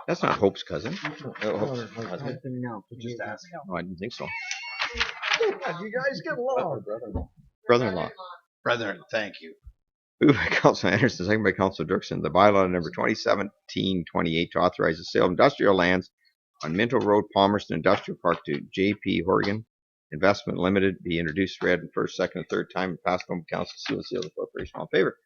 That's not Hope's cousin. Oh, Hope's husband. No. Just ask. Oh, I didn't think so. You guys get along. Brother-in-law. Brethren, thank you. Moved by Councilor Anderson, second by Councilor Dirksen. The bylaw number 2017-28 to authorize the sale of industrial lands on Minto Road, Palmerston Industrial Park to J.P. Horgan Investment Limited be introduced, read, and first, second, and third time and passed on council seal of the corporation. All in favor?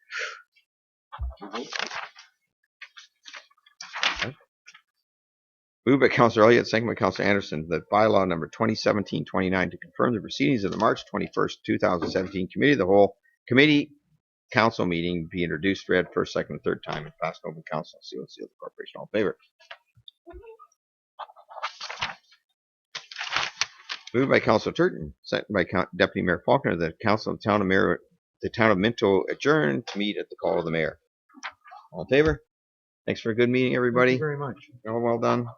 Moved by Councilor Elliott, second by Councilor Anderson. The bylaw number 2017-29 to confirm the proceedings of the March 21st, 2017 Committee of the Whole Committee Council meeting be introduced, read, first, second, and third time and passed on open council seal of the corporation. All in favor? Moved by Councilor Turton, second by Deputy Mayor Faulkner. The Council of the Town of Minto adjourned to meet at the call of the mayor. All in favor? Thanks for a good meeting, everybody. Thank you very much. All well done.